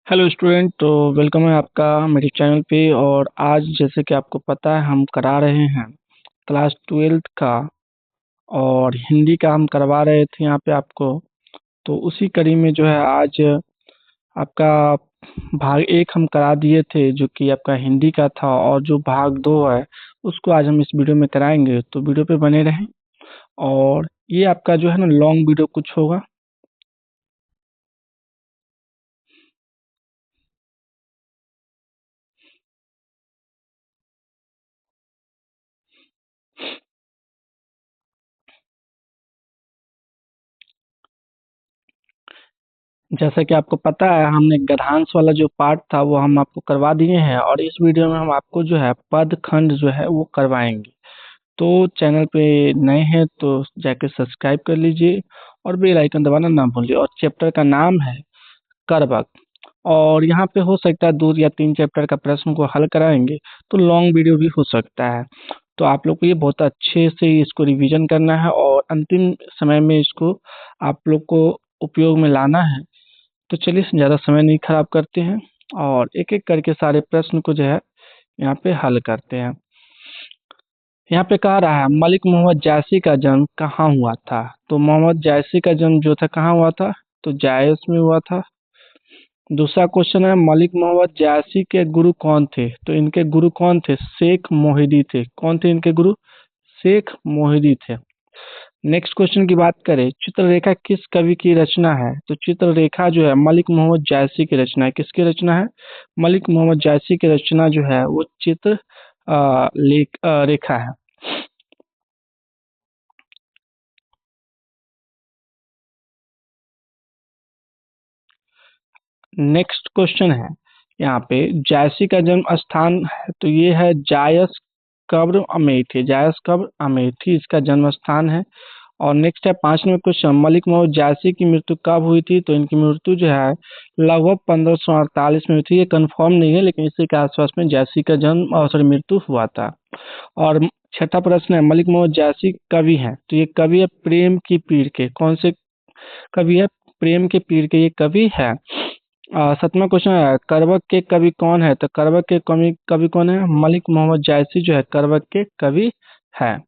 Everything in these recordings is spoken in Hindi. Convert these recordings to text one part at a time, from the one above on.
Hello student. तो वेलकम है आपका मेरे चैनल पे। और आज जैसे कि आपको पता है हम करा रहे हैं क्लास 12th का, और हिंदी का हम करवा रहे थे यहाँ पे आपको। तो उसी कड़ी में जो है आज आपका भाग 1 हम करा दिए थे जो कि आपका हिंदी का था, और जो भाग 2 है उसको आज हम इस वीडियो में कराएंगे। तो वीडियो पे बने रहें। और ये आपका जो है ना लॉन्ग वीडियो कुछ होगा। जैसा कि आपको पता है हमने गद्यांश वाला जो पार्ट था वो हम आपको करवा दिए हैं, और इस वीडियो में हम आपको जो है पद खंड जो है वो करवाएंगे। तो चैनल पे नए हैं तो जाके सब्सक्राइब कर लीजिए और बेल आइकन दबाना ना भूलिए। और चैप्टर का नाम है करवक। और यहाँ पे हो सकता है 2 या 3 चैप्टर का प्रश्न को हल कराएंगे, तो लॉन्ग वीडियो भी हो सकता है। तो आप लोग को ये बहुत अच्छे से इसको रिवीजन करना है और अंतिम समय में इसको आप लोग को उपयोग में लाना है। तो चलिए ज़्यादा समय नहीं खराब करते हैं और एक एक करके सारे प्रश्न को जो है यहाँ पे हल करते हैं। यहाँ पे कह रहा है मलिक मोहम्मद जायसी का जन्म कहाँ हुआ था। तो मोहम्मद जायसी का जन्म जो था कहाँ हुआ था, तो जायस में हुआ था। दूसरा क्वेश्चन है मलिक मोहम्मद जायसी के गुरु कौन थे। तो इनके गुरु कौन थे, शेख मोहिदी थे। कौन थे इनके गुरु, शेख मोहिदी थे। नेक्स्ट क्वेश्चन की बात करें, चित्ररेखा किस कवि की रचना है। तो चित्ररेखा जो है मलिक मोहम्मद जायसी की रचना है। किसकी रचना है, मलिक मोहम्मद जायसी की रचना जो है वो चित्र रेखा है। नेक्स्ट क्वेश्चन है यहाँ पे, जायसी का जन्म स्थान है तो ये है जायस कब्र अमेठी। जायस कब्र अमेठी इसका जन्म स्थान है। और नेक्स्ट है 5 नंबर क्वेश्चन, मलिक मोहम्मद जायसी की मृत्यु कब हुई थी। तो इनकी मृत्यु जो है लगभग 1548 में हुई थी। ये कंफर्म नहीं है लेकिन इसी के आसपास में जायसी का जन्म सॉरी मृत्यु हुआ था। और छठा प्रश्न है, मलिक मोहम्मद जायसी कवि हैं। तो ये कवि है प्रेम की पीर के। कौन से कवि है, प्रेम के पीर के ये कवि है। सातवां क्वेश्चन है, करवक के कवि कौन है। तो करवक के कवि कवि कौन है, मलिक मोहम्मद जायसी जो है करवक के कवि है।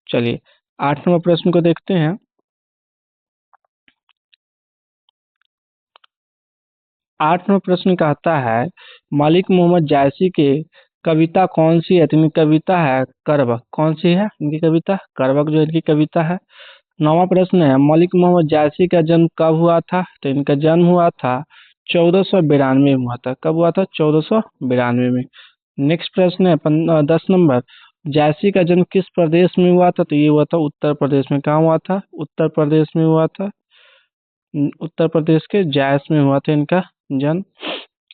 चलिए 8 नंबर प्रश्न को देखते हैं। 8 नंबर प्रश्न कहता है मलिक मोहम्मद जायसी के कविता कौन सी है। तो इनकी कविता है करवक। कौन सी है इनकी कविता, करवक जो इनकी कविता है। 9वां प्रश्न है, मलिक मोहम्मद जायसी का जन्म कब हुआ था। तो इनका जन्म हुआ था 1492 में हुआ था। कब हुआ था, 1492 में। नेक्स्ट प्रश्न है 10 नंबर, जायसी का जन्म किस प्रदेश में हुआ था। तो ये हुआ था उत्तर प्रदेश में। कहाँ हुआ था, उत्तर प्रदेश में हुआ था। उत्तर प्रदेश के जायस में हुआ था इनका जन्म।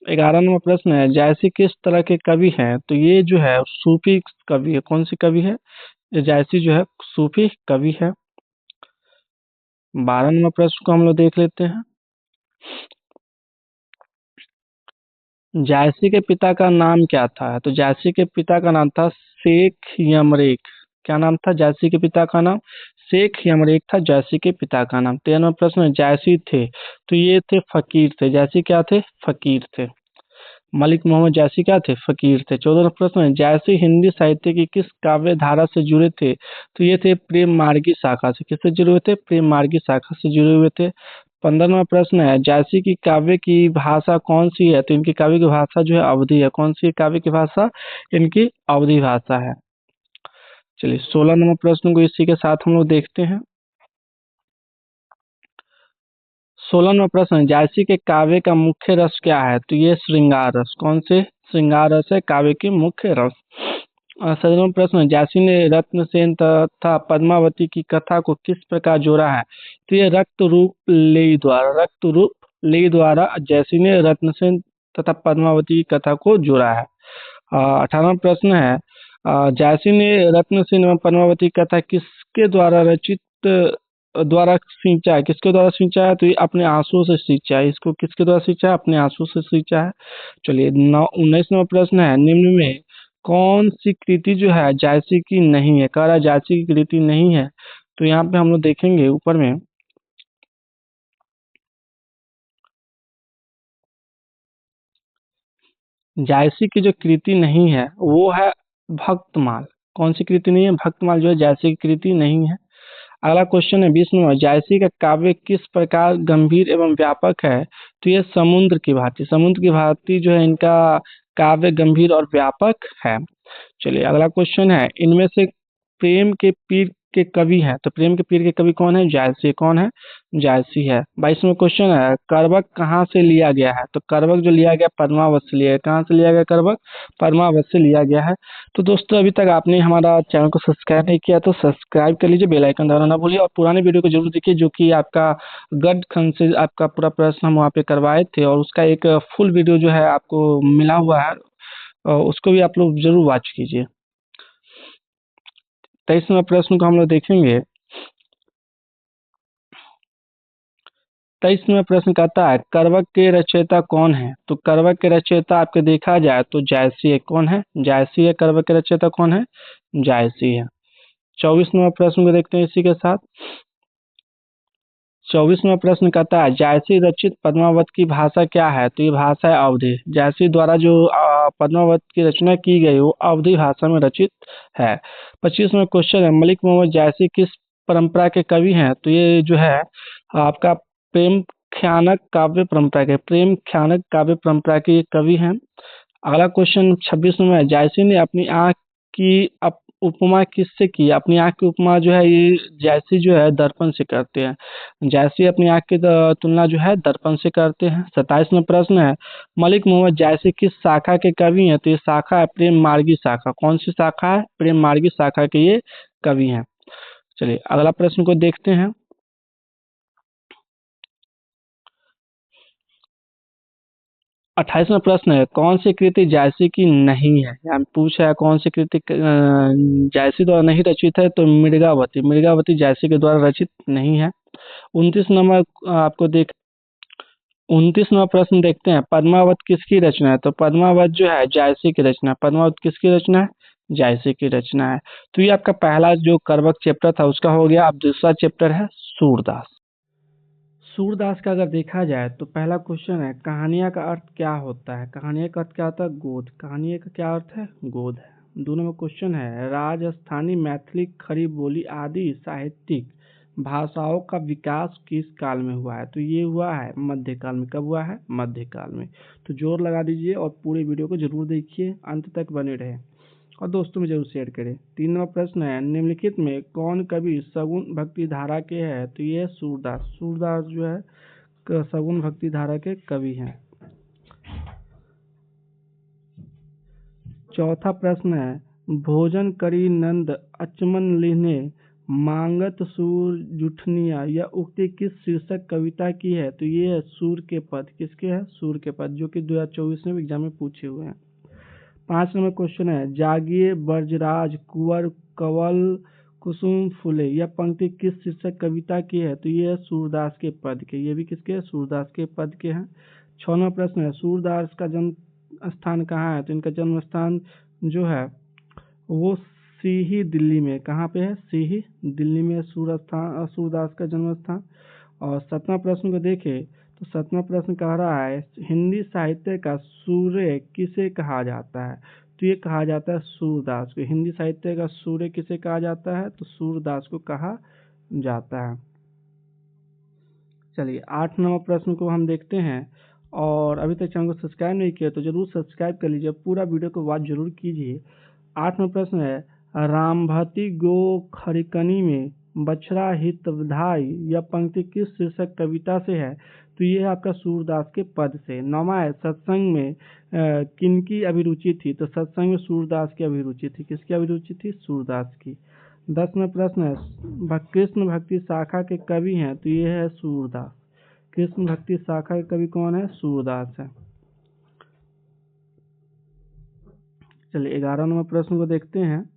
11 नंबर प्रश्न है, जायसी किस तरह के कवि हैं। तो ये जो है सूफी कवि है। कौन सी कवि है, ये जायसी जो है सूफी कवि है। 12 नंबर प्रश्न को हम लोग देख लेते हैं। जायसी के पिता का नाम क्या था। तो जायसी के पिता का नाम था शेख यमरेक। क्या नाम था जायसी के पिता का नाम, शेख यमरेक था जायसी के पिता का नाम। 13वां प्रश्न है, जायसी थे तो ये थे फकीर थे। जायसी क्या थे, फकीर थे। मलिक मोहम्मद जायसी क्या थे, फकीर थे। 14वां प्रश्न है, जायसी हिंदी साहित्य की किस काव्य धारा से जुड़े थे। तो ये थे प्रेम मार्गी शाखा से। किससे जुड़े हुए थे, प्रेम मार्गी शाखा से जुड़े हुए थे। 15वां प्रश्न है, जायसी की काव्य की भाषा कौन सी है। तो इनकी काव्य की भाषा जो है अवधी है। कौन सी काव्य की भाषा, इनकी अवधी भाषा है। चलिए 16 नंबर प्रश्न को इसी के साथ हम लोग देखते हैं। 16वां प्रश्न, जायसी के काव्य का मुख्य रस क्या है। तो ये श्रृंगार रस। कौन से, श्रृंगार रस है काव्य की मुख्य रस। 17वां प्रश्न, जायसी ने रत्नसेन तथा पद्मावती की कथा को किस प्रकार जोड़ा है। तो ये रक्त रूप ले द्वारा जायसी ने रत्नसेन तथा पद्मावती की कथा को जोड़ा है। 18वां प्रश्न है, जायसी ने रत्नसेन एवं पद्मावती की कथा किसके द्वारा रचित द्वारा सींचा है। किसके द्वारा सींचा है, तो ये अपने आंसुओं से सींचा है। इसको किसके द्वारा सींचा है, अपने आंसू से सींचा है। चलिए 19वां प्रश्न है, निम्न में कौन सी कृति जो है जायसी की नहीं है। कह रहा है जायसी की कृति नहीं है। तो यहाँ पे हम लोग देखेंगे ऊपर में, जायसी की जो कृति नहीं है वो है भक्तमाल। कौन सी कृति नहीं है? भक्तमाल जो है जायसी की कृति नहीं है। अगला क्वेश्चन है 20 नंबर, जायसी का काव्य किस प्रकार गंभीर एवं व्यापक है? तो ये समुद्र की भांति जो है इनका काव्य गंभीर और व्यापक है। चलिए अगला क्वेश्चन है, इनमें से प्रेम के पीर के कवि हैं, तो प्रेम के पीर के कवि कौन है? जायसी। कौन है? जायसी है। 22वां क्वेश्चन है, करवक कहाँ से लिया गया है? तो करवक जो लिया गया पद्मावत से लिया गया। कहाँ से लिया गया करवक? पद्मावत से लिया गया है। तो दोस्तों अभी तक आपने हमारा चैनल को सब्सक्राइब नहीं किया तो सब्सक्राइब कर लीजिए, बेल आइकन दबाना ना भूलिए और पुरानी वीडियो को जरूर देखिए जो कि आपका गढ़ खंड से आपका पूरा प्रश्न हम वहाँ पे करवाए थे और उसका एक फुल वीडियो जो है आपको मिला हुआ है, उसको भी आप लोग जरूर वॉच कीजिए। 23वां प्रश्न को हम लोग देखेंगे। 23वां प्रश्न कहता है, करवक के रचयिता कौन है? तो करवक के रचयिता आपके देखा जाए तो जायसी है। कौन है? जायसी है। करवक के रचयिता कौन है? जायसी है। 24वां प्रश्न को देखते हैं इसी के साथ। 24वां प्रश्न कहता है, जायसी रचित पद्मावत की भाषा क्या है? तो ये भाषा है अवधी। जायसी द्वारा जो पद्मावत की रचना की गई वो अवधी भाषा में रचित है। 25वां क्वेश्चन है, मलिक मोहम्मद जायसी किस परंपरा के कवि हैं? तो ये जो है आपका प्रेम ख्यानक काव्य परंपरा के ये कवि हैं। अगला क्वेश्चन 26वां है, जायसी ने अपनी आंख की उपमा किससे की? अपनी आंख की उपमा जो है ये जायसी जो है दर्पण से करते हैं। जायसी अपनी आंख की तुलना जो है दर्पण से करते हैं। 27वां प्रश्न है, मलिक मोहम्मद जायसी किस शाखा के कवि हैं? तो ये शाखा है प्रेम मार्गी शाखा। कौन सी शाखा है? प्रेम मार्गी शाखा के ये कवि हैं। चलिए अगला प्रश्न को देखते हैं। 28वां प्रश्न है, कौन सी कृति जायसी की नहीं है? यहाँ पूछा है कौन सी कृति जायसी द्वारा नहीं रचित है? तो मृगावती जायसी के द्वारा रचित नहीं है। 29वां प्रश्न देखते हैं, पद्मावत किसकी रचना है? तो पद्मावत जो है जायसी की रचना है। पद्मावत किसकी रचना है? जायसी की रचना है। तो ये आपका पहला जो करवक चैप्टर था उसका हो गया। अब दूसरा चैप्टर है सूरदास। सूरदास का अगर देखा जाए तो पहला क्वेश्चन है, कहानियाँ का अर्थ क्या होता है? कहानियाँ का अर्थ क्या होता है? गोद। कहानियाँ का क्या अर्थ है? गोद है। 2 नंबर क्वेश्चन है, राजस्थानी, मैथिली, खड़ी बोली आदि साहित्यिक भाषाओं का विकास किस काल में हुआ है? तो ये हुआ है मध्यकाल में। कब हुआ है? मध्यकाल में। तो जोर लगा दीजिए और पूरे वीडियो को जरूर देखिए, अंत तक बने रहे और दोस्तों में जरूर शेयर करें। 3वां प्रश्न है, निम्नलिखित में कौन कवि सगुण भक्ति धारा के है? तो ये सूरदास। सूरदास जो है सगुण भक्ति धारा के कवि हैं। 4था प्रश्न है, भोजन करी नंद अचमन लिहने मांगत सूर जुठनिया, यह उक्ति किस शीर्षक कविता की है? तो ये है सूर के पद। किसके है? सूर के पद, जो कि 2024 में एग्जाम में पूछे हुए हैं। 5 नंबर क्वेश्चन है, जागिए ब्रजराज कुंवर कवल कुसुम फूले, यह पंक्ति किस शीर्षक कविता की है? तो ये है सूरदास के पद के। ये भी किसके है? सूरदास के पद के हैं। 6वां प्रश्न है, सूरदास का जन्म स्थान कहाँ है? तो इनका जन्म स्थान जो है वो सीही दिल्ली में। कहाँ पे है? सीही दिल्ली में सूरदास का जन्म स्थान। और 7वां प्रश्न को देखें तो 7वां प्रश्न कह रहा है, हिंदी साहित्य का सूर्य किसे कहा जाता है? तो ये कहा जाता है सूरदास को। हिंदी साहित्य का सूर्य किसे कहा जाता है? तो सूरदास को कहा जाता है। चलिए 8 नंबर प्रश्न को हम देखते हैं और अभी तक चैनल को सब्सक्राइब नहीं किया तो जरूर सब्सक्राइब कर लीजिए, पूरा वीडियो को वॉच जरूर कीजिए। 8वां प्रश्न है, रामभती गो खरिकनी में बछड़ा हित विधाई, यह पंक्ति किस शीर्षक कविता से है? तो ये है आपका सूरदास के पद से। 9वां है, सत्संग में किनकी अभिरुचि थी? तो सत्संग में सूरदास की अभिरुचि थी। किसकी अभिरुचि थी? सूरदास की। 10वां प्रश्न है, कृष्ण भक्ति शाखा के कवि हैं? तो ये है सूरदास। कृष्ण भक्ति शाखा के कवि कौन है? सूरदास है। चलिए 11 नंबर प्रश्न को देखते हैं।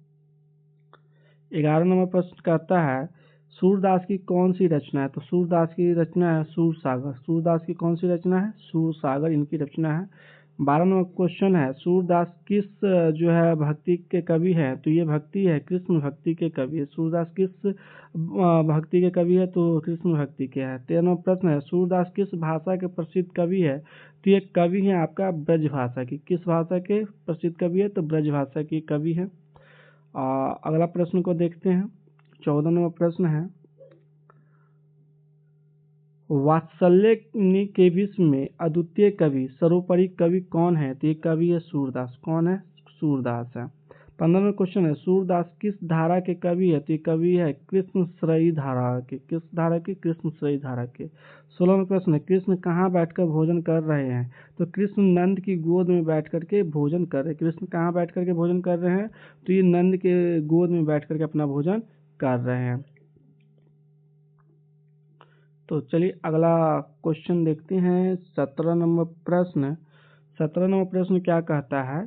11 नंबर प्रश्न कहता है, सूरदास की कौन सी रचना है? तो सूरदास की रचना है सूर सागर। सूरदास की कौन सी रचना है? सूर सागर इनकी रचना है। 12 नंबर क्वेश्चन है, सूरदास किस जो है भक्ति के कवि है? तो ये भक्ति है, कृष्ण भक्ति के कवि है। सूरदास किस भक्ति के कवि है? तो कृष्ण भक्ति के है। 13 नंबर प्रश्न है, सूरदास किस भाषा के प्रसिद्ध कवि है? तो ये कवि है आपका ब्रज भाषा की। किस भाषा के प्रसिद्ध कवि है? तो ब्रज भाषा की कवि है। अगला प्रश्न को देखते हैं। 14 नंबर प्रश्न है, वात्सल्य के विश्व में अद्वितीय कवि सर्वोपरि कवि कौन है? तो ये कवि है सूरदास। कौन है? सूरदास है। 15 नंबर क्वेश्चन है, सूरदास किस धारा के कवि है? तो ये कवि है कृष्ण श्रेयी धारा के। किस धारा के? कृष्ण श्रेयी धारा के। 16 नंबर प्रश्न है, कृष्ण कहाँ बैठकर भोजन कर रहे हैं? तो कृष्ण नंद की गोद में बैठ करके भोजन कर रहे हैं। कृष्ण कहाँ बैठ करके भोजन कर रहे हैं? तो ये नंद के गोद में बैठ करके अपना भोजन कर रहे हैं। तो चलिए अगला क्वेश्चन देखते हैं। 17 नंबर प्रश्न। 17 नंबर प्रश्न क्या कहता है,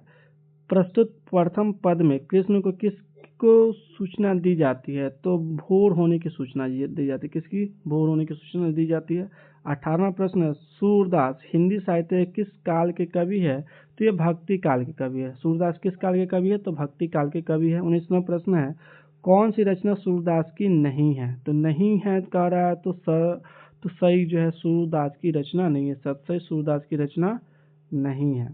प्रस्तुत प्रथम पद में कृष्ण को किसको सूचना दी जाती है? तो भोर होने की सूचना दी जाती है। किसकी? भोर होने की सूचना दी जाती है। 18वां प्रश्न है, सूरदास हिंदी साहित्य किस काल के कवि है? तो ये भक्ति काल के कवि है। सूरदास किस काल के कवि है? तो भक्ति काल के कवि है। 19वां प्रश्न है, कौन सी रचना सूरदास की नहीं है? तो नहीं है कह रहा है, तो सही जो है सूरदास की रचना नहीं है। सही सूरदास की रचना नहीं है।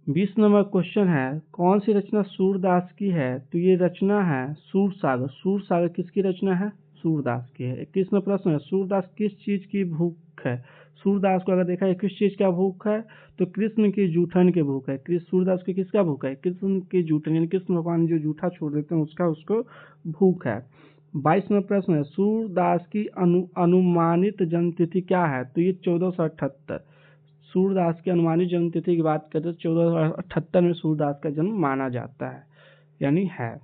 20 नंबर क्वेश्चन है, कौन सी रचना सूरदास की है? तो ये रचना है सूरसागर। सूरसागर किसकी रचना है? सूरदास की है। 21 नंबर प्रश्न है, सूरदास किस चीज की भूख है? सूरदास को अगर देखा है किस चीज का भूख है? तो कृष्ण की जूठन की भूख है। सूरदास की किसका भूख है? कृष्ण की जूठन, यानी कृष्ण भगवान जो जूठा छोड़ देते हैं उसको भूख है। 22 नंबर प्रश्न है, सूरदास की अनुमानित जन्मतिथि क्या है? तो ये 1478। सूरदास की अनुमानित जन्म तिथि की बात करें तो 1478 में सूरदास का जन्म माना जाता है, यानी है।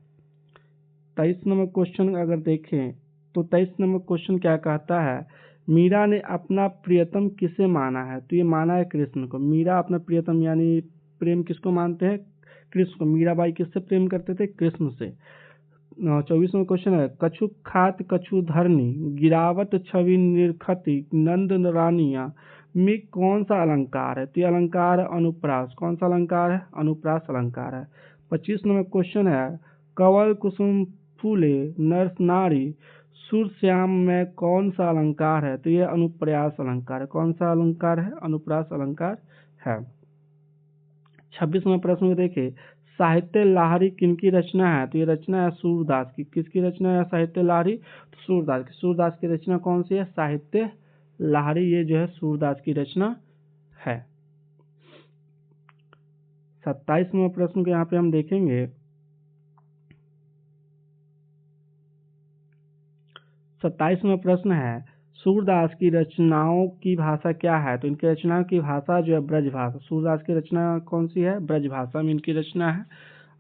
23 नंबर क्वेश्चन अगर देखें तो 23 नंबर क्वेश्चन क्या कहता है, मीरा ने अपना प्रियतम किसे माना है? तो ये माना है कृष्ण को। मीरा अपना प्रियतम यानी प्रेम किसको मानते हैं? कृष्ण को। मीराबाई किससे प्रेम करते थे? कृष्ण से। 24वां क्वेश्चन है, कछु खात कछु धरनी गिरावत छवि निरखती नंद रानिया में कौन सा अलंकार है? तो ये अलंकार है अनुप्रास। कौन सा अलंकार है? अनुप्रास अलंकार है। 25 नंबर क्वेश्चन है, कवल कुसुम फूले नर नारी सुर श्याम में कौन सा अलंकार है? तो ये अनुप्रास अलंकार है। कौन सा अलंकार है? अनुप्रास अलंकार है। 26 नंबर प्रश्न में देखें, साहित्य लहरी किनकी रचना है? तो ये रचना है सूरदास की। किसकी रचना है साहित्य लहरी? तो सूरदास की। सूरदास की रचना कौन सी है? साहित्य लहरी। ये जो है सूरदास की रचना है। 27 नंबर प्रश्न को यहाँ पे हम देखेंगे। 27 नंबर प्रश्न है, सूरदास की रचनाओं की भाषा क्या है? तो इनकी रचनाओं की भाषा जो है ब्रज भाषा। सूरदास की रचना कौन सी है? ब्रज भाषा में इनकी रचना है।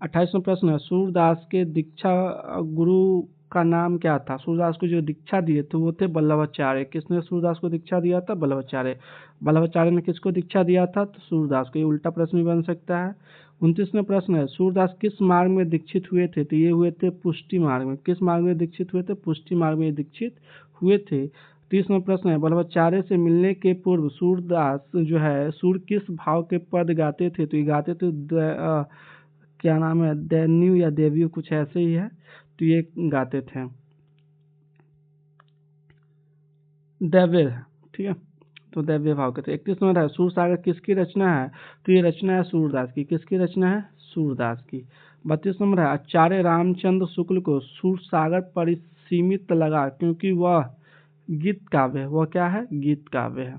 28वां प्रश्न है, सूरदास के दीक्षा गुरु का नाम क्या था? सूरदास को जो दीक्षा दिए थे वो थे वल्लभाचार्य। किसने सूरदास को दीक्षा दिया था? वल्लभाचार्य। वल्लभाचार्य ने किसको दीक्षा दिया था? तो सूरदास को। ये उल्टा प्रश्न भी बन सकता है। 29वां प्रश्न है, सूरदास किस मार्ग में दीक्षित हुए थे? तो ये हुए थे पुष्टि मार्ग में। किस मार्ग में दीक्षित हुए थे? पुष्टि मार्ग में दीक्षित हुए थे। 30वां प्रश्न है, वल्लभाचार्य से मिलने के पूर्व सूरदास जो है सूर किस भाव के पद गाते थे? तो ये गाते थे क्या नाम है, दैन्यू या देव्यू कुछ ऐसे ही है, तो ये गाते थे दैव्य। ठीक है, तो दैव्य भाव के थे। 31 नंबर है, सूरसागर किसकी रचना है? तो ये रचना है सूरदास की। किसकी रचना है? सूरदास की। 32 नंबर है, आचार्य रामचंद्र शुक्ल को सूरसागर परिसीमित लगा क्योंकि वह गीत काव्य है। वह क्या है? गीत काव्य है।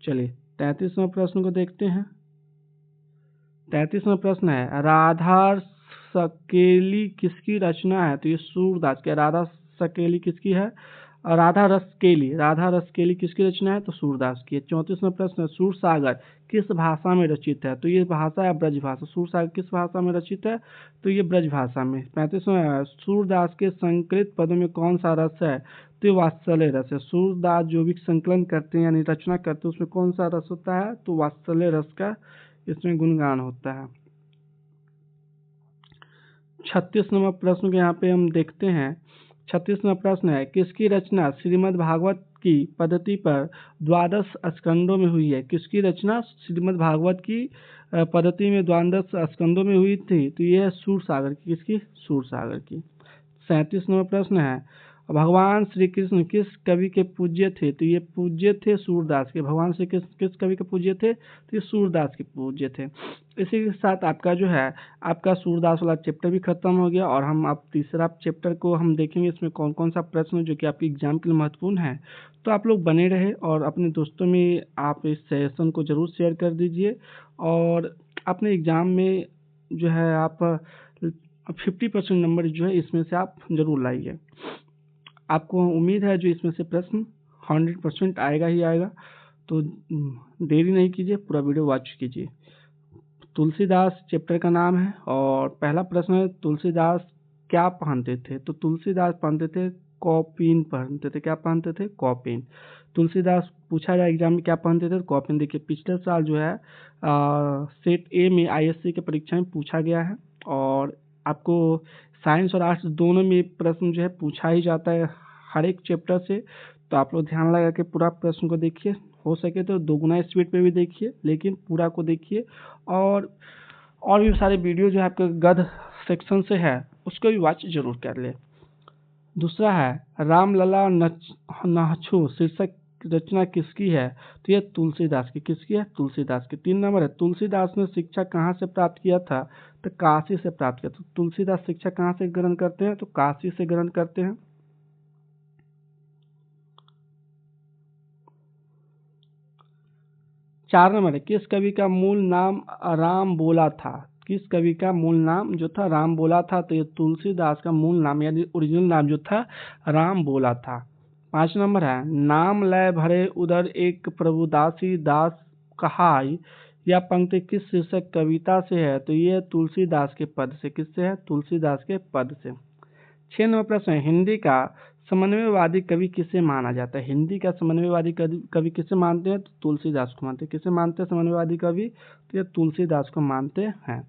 चलिए 33वां प्रश्न को देखते हैं। 33वां प्रश्न है, राधा सकेली किसकी रचना है? तो ये सूरदास की। राधा सकेली किसकी है? राधा रसकेली। राधा रसकेली किसकी रचना है? तो सूरदास की है। 34वां प्रश्न है, सूरसागर किस भाषा में रचित है? तो ये भाषा है ब्रज भाषा। सूरसागर किस भाषा में रचित है? तो ये ब्रज भाषा में। 35वां है, सूरदास के संकलित पदों में कौन सा रस है? तो ये वात्सल्य रस है। सूरदास जो भी संकलन करते हैं यानी रचना करते हैं उसमें कौन सा रस होता है? तो वात्सल्य रस का इसमें गुणगान होता है। 36 नंबर प्रश्न के यहाँ पे हम देखते हैं। 36वां प्रश्न है, किसकी रचना श्रीमद् भागवत की पद्धति पर 12 स्कंदों में हुई है? किसकी रचना श्रीमद् भागवत की पद्धति में 12 स्कंदों में हुई थी? तो ये है सूरसागर की। किसकी? सूरसागर की। 37वां प्रश्न है, भगवान श्री कृष्ण किस कवि के पूज्य थे? तो ये पूज्य थे सूरदास के। भगवान श्री कृष्ण किस कवि के पूज्य थे? तो ये सूरदास के पूज्य थे। इसी के साथ आपका जो है आपका सूरदास वाला चैप्टर भी खत्म हो गया और हम अब तीसरा चैप्टर को हम देखेंगे इसमें कौन कौन सा प्रश्न जो कि आपके एग्जाम के लिए महत्वपूर्ण है। तो आप लोग बने रहे और अपने दोस्तों में आप इस सेशन को जरूर शेयर कर दीजिए और अपने एग्जाम में जो है आप 50% नंबर जो है इसमें से आप जरूर लाइए। आपको उम्मीद है जो इसमें से प्रश्न 100% आएगा ही आएगा। तो देरी नहीं कीजिए, पूरा वीडियो वॉच कीजिए। तुलसीदास चैप्टर का नाम है और पहला प्रश्न है, तुलसीदास क्या पहनते थे? तो तुलसीदास पहनते थे कॉपिन पहनते थे। क्या पहनते थे? कॉपिन। तुलसीदास पूछा जाए एग्जाम में क्या पहनते थे? कॉपिन। देखिए पिछले साल जो है सेट ए में ISC के परीक्षा में पूछा गया है और आपको साइंस और आर्ट्स दोनों में प्रश्न जो है पूछा ही जाता है हर एक चैप्टर से। तो आप लोग ध्यान लगा के पूरा प्रश्न को देखिए, हो सके तो 2 गुना स्पीड पे भी देखिए, लेकिन पूरा को देखिए और भी सारे वीडियो जो है आपके गद्य सेक्शन से है उसको भी वॉच जरूर कर ले। दूसरा है, रामलला नाछू शीर्षक रचना किसकी है? तो यह तुलसीदास की। किसकी है? तुलसीदास की। 3 नंबर है, तुलसीदास ने शिक्षा कहाँ से प्राप्त किया था? तो काशी से प्राप्त किया। तो तुलसीदास शिक्षा कहाँ से ग्रहण करते हैं? तो काशी से ग्रहण करते हैं। 4 नंबर है, किस कवि का मूल नाम राम बोला था? किस कवि का मूल नाम जो था राम बोला था? तो ये तुलसीदास का मूल नाम यानी ओरिजिनल नाम जो था राम बोला था। 5 नंबर है, नाम लय भरे उधर एक प्रभुदासी दास कहाई, यह पंक्ति किस शीर्षक कविता से है? तो ये तुलसीदास के पद से। किससे है? तुलसीदास के पद से। 6 नंबर प्रश्न है, हिंदी का समन्वयवादी कवि किसे माना जाता है? हिंदी का समन्वयवादी कवि किसे मानते हैं? तो तुलसीदास को मानते हैं। किसे मानते हैं समन्वयवादी कवि? तो ये तुलसीदास को मानते हैं।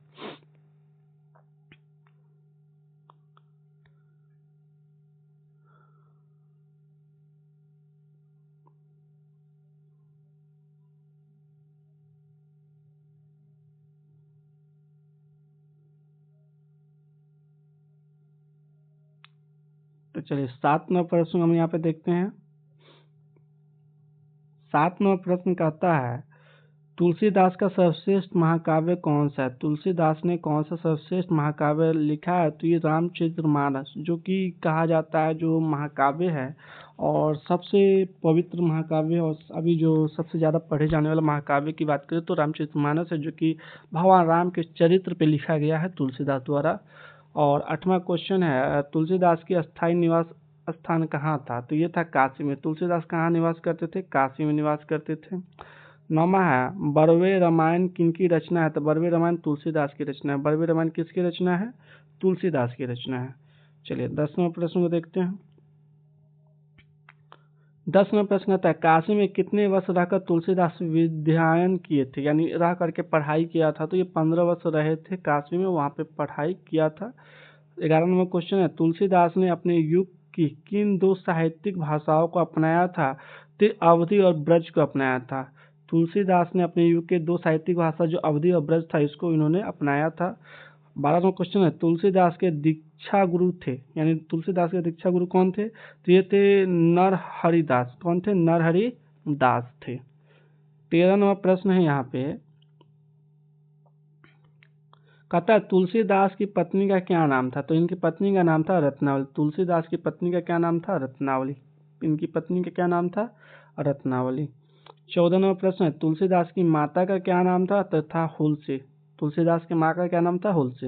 तो चलिए 7 नंबर प्रश्न हम यहाँ पे देखते हैं। 7 नंबर प्रश्न कहता है, तुलसीदास का सर्वश्रेष्ठ महाकाव्य कौन सा है? तुलसीदास ने कौन सा सर्वश्रेष्ठ महाकाव्य लिखा है? तो ये रामचरितमानस जो कि कहा जाता है जो महाकाव्य है और सबसे पवित्र महाकाव्य और अभी जो सबसे ज़्यादा पढ़े जाने वाला महाकाव्य की बात करें तो रामचरितमानस है, जो कि भगवान राम के चरित्र पे लिखा गया है तुलसीदास द्वारा। और 8वां क्वेश्चन है, तुलसीदास की अस्थायी निवास स्थान कहाँ था? तो ये था काशी में। तुलसीदास कहाँ निवास करते थे? काशी में निवास करते थे। 9वां है, बरवे रामायण किनकी रचना है? तो बरवे रामायण तुलसीदास की रचना है। बरवे रामायण किसकी रचना है? तुलसीदास की रचना है। चलिए 10वां प्रश्न को देखते हैं। 10वां प्रश्न आता है, काशी में कितने वर्ष रहकर तुलसीदास विद्यायन किए थे? यानी रह करके पढ़ाई किया था। तो ये 15 वर्ष रहे थे काशी में, वहाँ पे पढ़ाई किया था। 11 नंबर क्वेश्चन है, तुलसीदास ने अपने युग की किन 2 साहित्यिक भाषाओं को अपनाया था? तो अवधी और ब्रज को अपनाया था। तुलसीदास ने अपने युग के 2 साहित्यिक भाषा जो अवधी और ब्रज था इसको इन्होंने अपनाया था। 12वां क्वेश्चन है, तुलसीदास के दीक्षा गुरु थे, यानी तुलसीदास के दीक्षा गुरु कौन थे? तो ये थे नरहरिदास। कौन थे? नरहरिदास थे। 13वां प्रश्न है यहाँ पे, कहता है तुलसीदास की पत्नी का क्या नाम था? तो इनकी पत्नी का नाम था रत्नावली। तुलसीदास की पत्नी का क्या नाम था? रत्नावली। इनकी पत्नी का क्या नाम था? रत्नावली। 14वां प्रश्न है, तुलसीदास की माता का क्या नाम था? तथा हुलसी। तुलसीदास की माँ का क्या नाम था? हुलसी।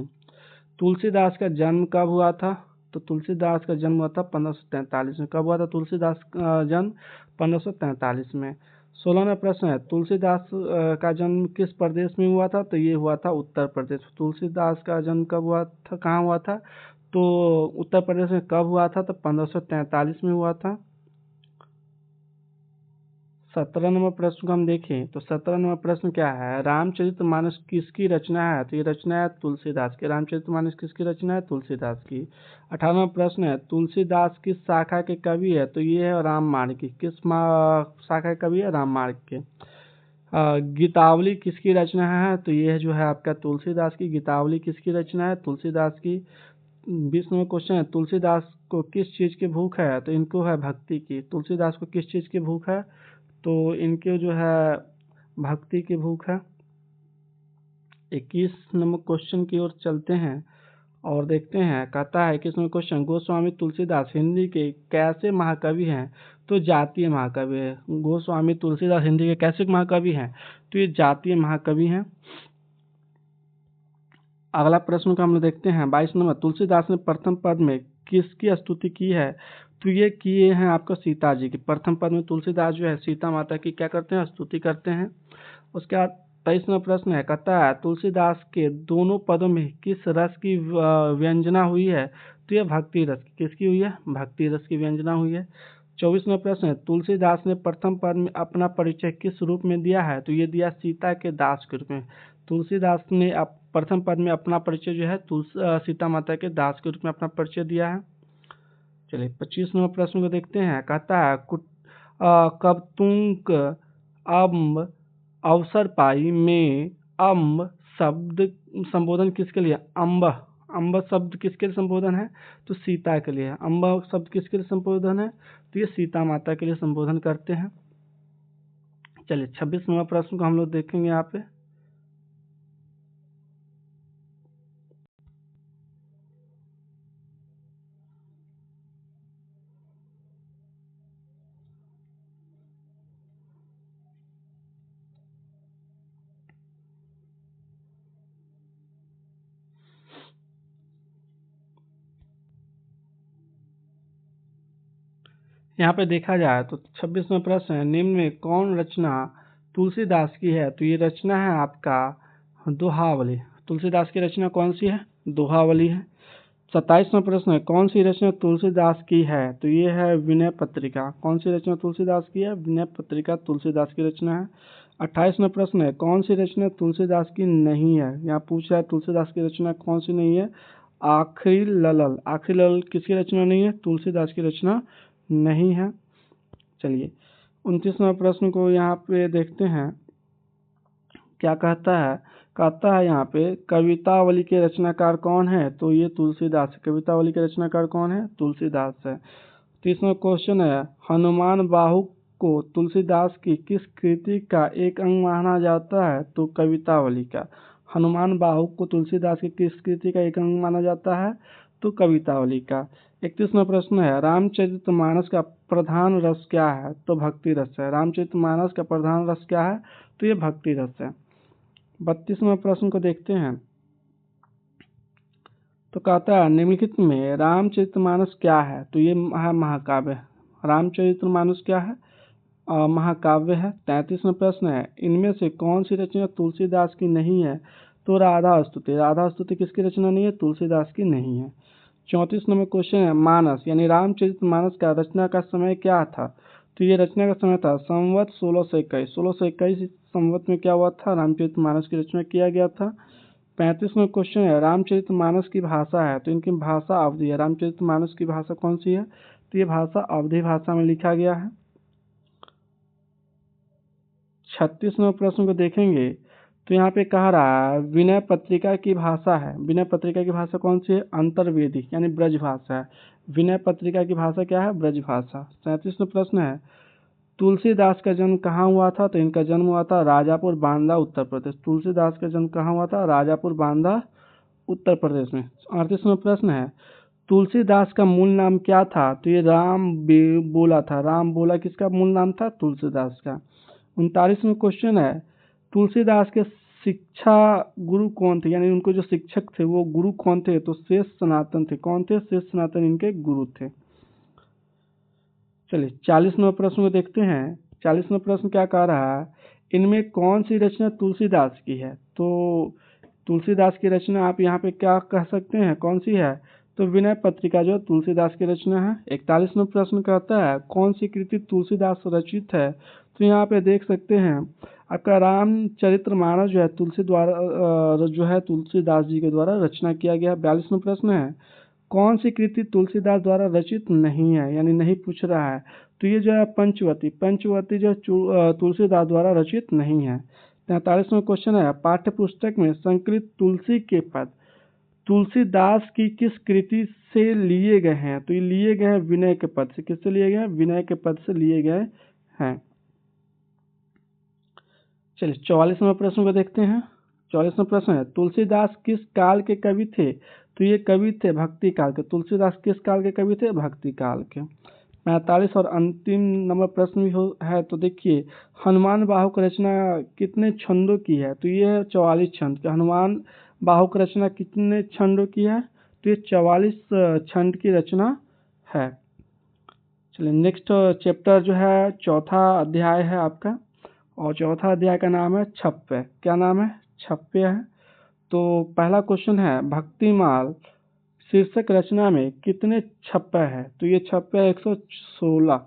तुलसीदास का जन्म कब हुआ था? तो तुलसीदास का जन्म हुआ था 1543 में। कब हुआ था तुलसीदास का जन्म? 1543 में। 16वां प्रश्न है, तुलसीदास का जन्म किस प्रदेश में हुआ था? तो ये हुआ था उत्तर प्रदेश। तुलसीदास का जन्म कब हुआ था? कहाँ हुआ था? तो उत्तर प्रदेश में। कब हुआ था? तो 1543 में हुआ था। 17 नंबर प्रश्न को हम देखें तो 17 नंबर प्रश्न क्या है, रामचरितमानस किसकी रचना है? तो ये रचना है तुलसीदास की। रामचरितमानस किसकी रचना है? तुलसीदास की। 18वां प्रश्न है, तुलसीदास किस शाखा के कवि है? तो ये है राममार्ग की। किस शाखा के कवि है? राममार्ग के। गीतावली किसकी रचना है? तो ये जो है आपका तुलसीदास की। गीतावली किसकी रचना है? तुलसीदास की। 20 नंबर क्वेश्चन है, तुलसीदास को किस चीज की भूख है? तो इनको है भक्ति की। तुलसीदास को किस चीज की भूख है? तो इनके जो है भक्ति की भूख है। 21 नंबर क्वेश्चन की ओर चलते हैं और देखते हैं। कहता है 21 नंबर क्वेश्चन, गोस्वामी तुलसीदास हिंदी के कैसे महाकवि हैं? तो जातीय महाकवि है। गोस्वामी तुलसीदास हिंदी के कैसे महाकवि हैं? तो ये जातीय महाकवि हैं। अगला प्रश्न का हम लोग देखते हैं 22 नंबर, तुलसीदास ने प्रथम पद में किसकी स्तुति की है? तो ये किए हैं आपका सीता जी की। प्रथम पद में तुलसीदास जो है सीता माता की क्या करते हैं? स्तुति करते हैं। उसके बाद 23 नंबर प्रश्न है, कहता है तुलसीदास के दोनों पदों में किस रस की व्यंजना हुई है? तो ये भक्ति रस की। किसकी हुई है? भक्ति रस की व्यंजना हुई है। 24 नंबर प्रश्न है, तुलसीदास ने प्रथम पद में अपना परिचय किस रूप में दिया है? तो ये दिया सीता के दास के रूप में। तुलसीदास ने प्रथम पद में अपना परिचय जो है सीता माता के दास के रूप में अपना परिचय दिया है। चलिए 25 नंबर प्रश्न को देखते हैं। कहता है कब तुंक अम्ब अवसर पाई में अम्ब शब्द संबोधन किसके लिए? अम्ब अम्ब शब्द किसके लिए संबोधन है? तो सीता के लिए। अम्ब शब्द किसके लिए संबोधन है? तो ये सीता माता के लिए संबोधन करते हैं। चलिए 26 नंबर प्रश्न को हम लोग देखेंगे यहाँ पे। यहाँ पे देखा जाए तो 26 में प्रश्न है, निम्न में कौन रचना तुलसीदास की है? तो ये रचना है आपका दोहावली। तुलसीदास की रचना कौन सी है? दोहावली है। 27वां प्रश्न है, कौन सी रचना तुलसीदास की है? तो ये है विनय पत्रिका। कौन सी रचना तुलसीदास की है? विनय पत्रिका तुलसीदास की रचना है। 28वां प्रश्न है, कौन सी रचना तुलसीदास की नहीं है? यहाँ पूछ रहा है तुलसीदास की रचना कौन सी नहीं है? आखिरी ललल। आखिरी ललल किसकी रचना नहीं है? तुलसीदास की रचना नहीं है। चलिए 29वां प्रश्न को यहाँ पे देखते हैं, क्या कहता है? कहता है यहाँ पे कवितावली के रचनाकार कौन है? तो ये तुलसीदास है। कवितावली के रचनाकार कौन है? तुलसीदास है। 30वां क्वेश्चन है, हनुमान बाहु को तुलसीदास की किस कृति का एक अंग माना जाता है? तो कवितावली का। हनुमान बाहु को तुलसीदास की किस कृति का एक अंग माना जाता है? तो कवितावली का। 31वां प्रश्न है, रामचरितमानस का प्रधान रस क्या है? तो भक्ति रस है। रामचरितमानस का प्रधान रस क्या है? तो ये भक्ति रस है। 32वां प्रश्न को देखते हैं, तो कहता है निम्नलिखित में रामचरितमानस क्या है? तो ये है महाकाव्य। रामचरितमानस क्या है? महाकाव्य है। 33वां प्रश्न है, इनमें से कौन सी रचना तुलसीदास की नहीं है? तो राधा स्तुति। राधा स्तुति किसकी रचना नहीं है? तुलसीदास की नहीं है। 34 नंबर क्वेश्चन है, मानस यानी रामचरितमानस का रचना का समय क्या था? तो ये रचना का समय था संवत 1621। 1621 संवत में क्या हुआ था? रामचरितमानस की रचना किया गया था। 35वां क्वेश्चन है, रामचरितमानस की भाषा है? तो इनकी भाषा अवधी है। रामचरितमानस की भाषा कौन सी है? तो ये भाषा अवधी भाषा में लिखा गया है। 36वां प्रश्न को देखेंगे तो यहाँ पे कह रहा है विनय पत्रिका की भाषा है। विनय पत्रिका की भाषा कौन सी है? अंतर्वेदी यानी ब्रज भाषा है। विनय पत्रिका की भाषा क्या है? ब्रज भाषा। 37वां प्रश्न है, तुलसीदास का जन्म कहाँ हुआ था? तो इनका जन्म हुआ था राजापुर बांदा उत्तर प्रदेश। तुलसीदास का जन्म कहाँ हुआ था? राजापुर बांदा उत्तर प्रदेश में। 38वां प्रश्न है, तुलसीदास का मूल नाम क्या था? तो ये बोला था। राम बोला किसका मूल नाम था? तुलसीदास का। 39वां क्वेश्चन है, तुलसीदास के शिक्षा गुरु कौन थे? यानी उनको जो शिक्षक थे वो गुरु कौन थे? तो शेष सनातन थे। कौन थे? शेष सनातन इनके गुरु थे। चलिए 40वां प्रश्न को देखते हैं। 40वां प्रश्न क्या कह रहा है, इनमें कौन सी रचना तुलसीदास की है? तो तुलसीदास की रचना आप यहाँ पे क्या कह सकते हैं, कौन सी है? तो विनय पत्रिका जो तुलसीदास की रचना है। 41वां प्रश्न कहता है कौन सी कृति तुलसीदास रचित है? तो यहाँ पे देख सकते हैं आपका रामचरितमानस जो है तुलसीदास जी के द्वारा रचना किया गया। 42वां प्रश्न है, कौन सी कृति तुलसीदास द्वारा रचित नहीं है, यानी नहीं पूछ रहा है। तो ये जो है पंचवती जो तुलसीदास द्वारा रचित नहीं है। 43वां क्वेश्चन है, पाठ्य पुस्तक में संकलित तुलसी के पद तुलसीदास की किस कृति से लिए गए हैं। तो ये लिए गए हैं विनय के पद से। किससे लिए गए हैं? विनय के पद से लिए गए हैं। चलिए 44वां प्रश्न को देखते हैं। 44वां प्रश्न है, तुलसीदास किस काल के कवि थे। तो ये कवि थे भक्ति काल के। तुलसीदास किस काल के कवि थे? भक्ति काल के। 45 और अंतिम नंबर प्रश्न भी है। तो देखिए, हनुमान बाहुक रचना कितने छंदों की है। तो ये है 44 छंद की। हनुमान बाहुक रचना कितने छंदों की है। तो ये 44 छंद की रचना है। चलिए नेक्स्ट चैप्टर जो है चौथा अध्याय है आपका, और चौथा अध्याय का नाम है छप्पे। क्या नाम है? छप्पे है। तो पहला क्वेश्चन है, भक्तिमाल शीर्षक रचना में कितने छप्पे हैं। तो ये छप्पे 116।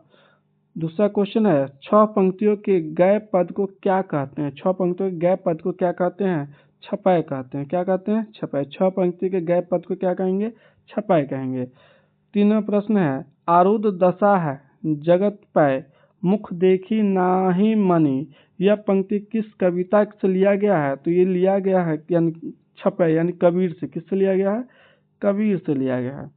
दूसरा क्वेश्चन है, 6 पंक्तियों के गए पद को क्या कहते हैं। 6 पंक्तियों के गए पद को क्या कहते हैं? छपाई कहते हैं। क्या कहते हैं? छपाई। 6 पंक्ति के गए पद को क्या कहेंगे? छपाई कहेंगे। तीसरा प्रश्न है, आरुद्ध दशा है जगत पै मुख देखी नाही मनी, यह पंक्ति किस कविता से लिया गया है। तो ये लिया गया है यानी छपै यानी कबीर से। किससे लिया गया है? कबीर से लिया गया है।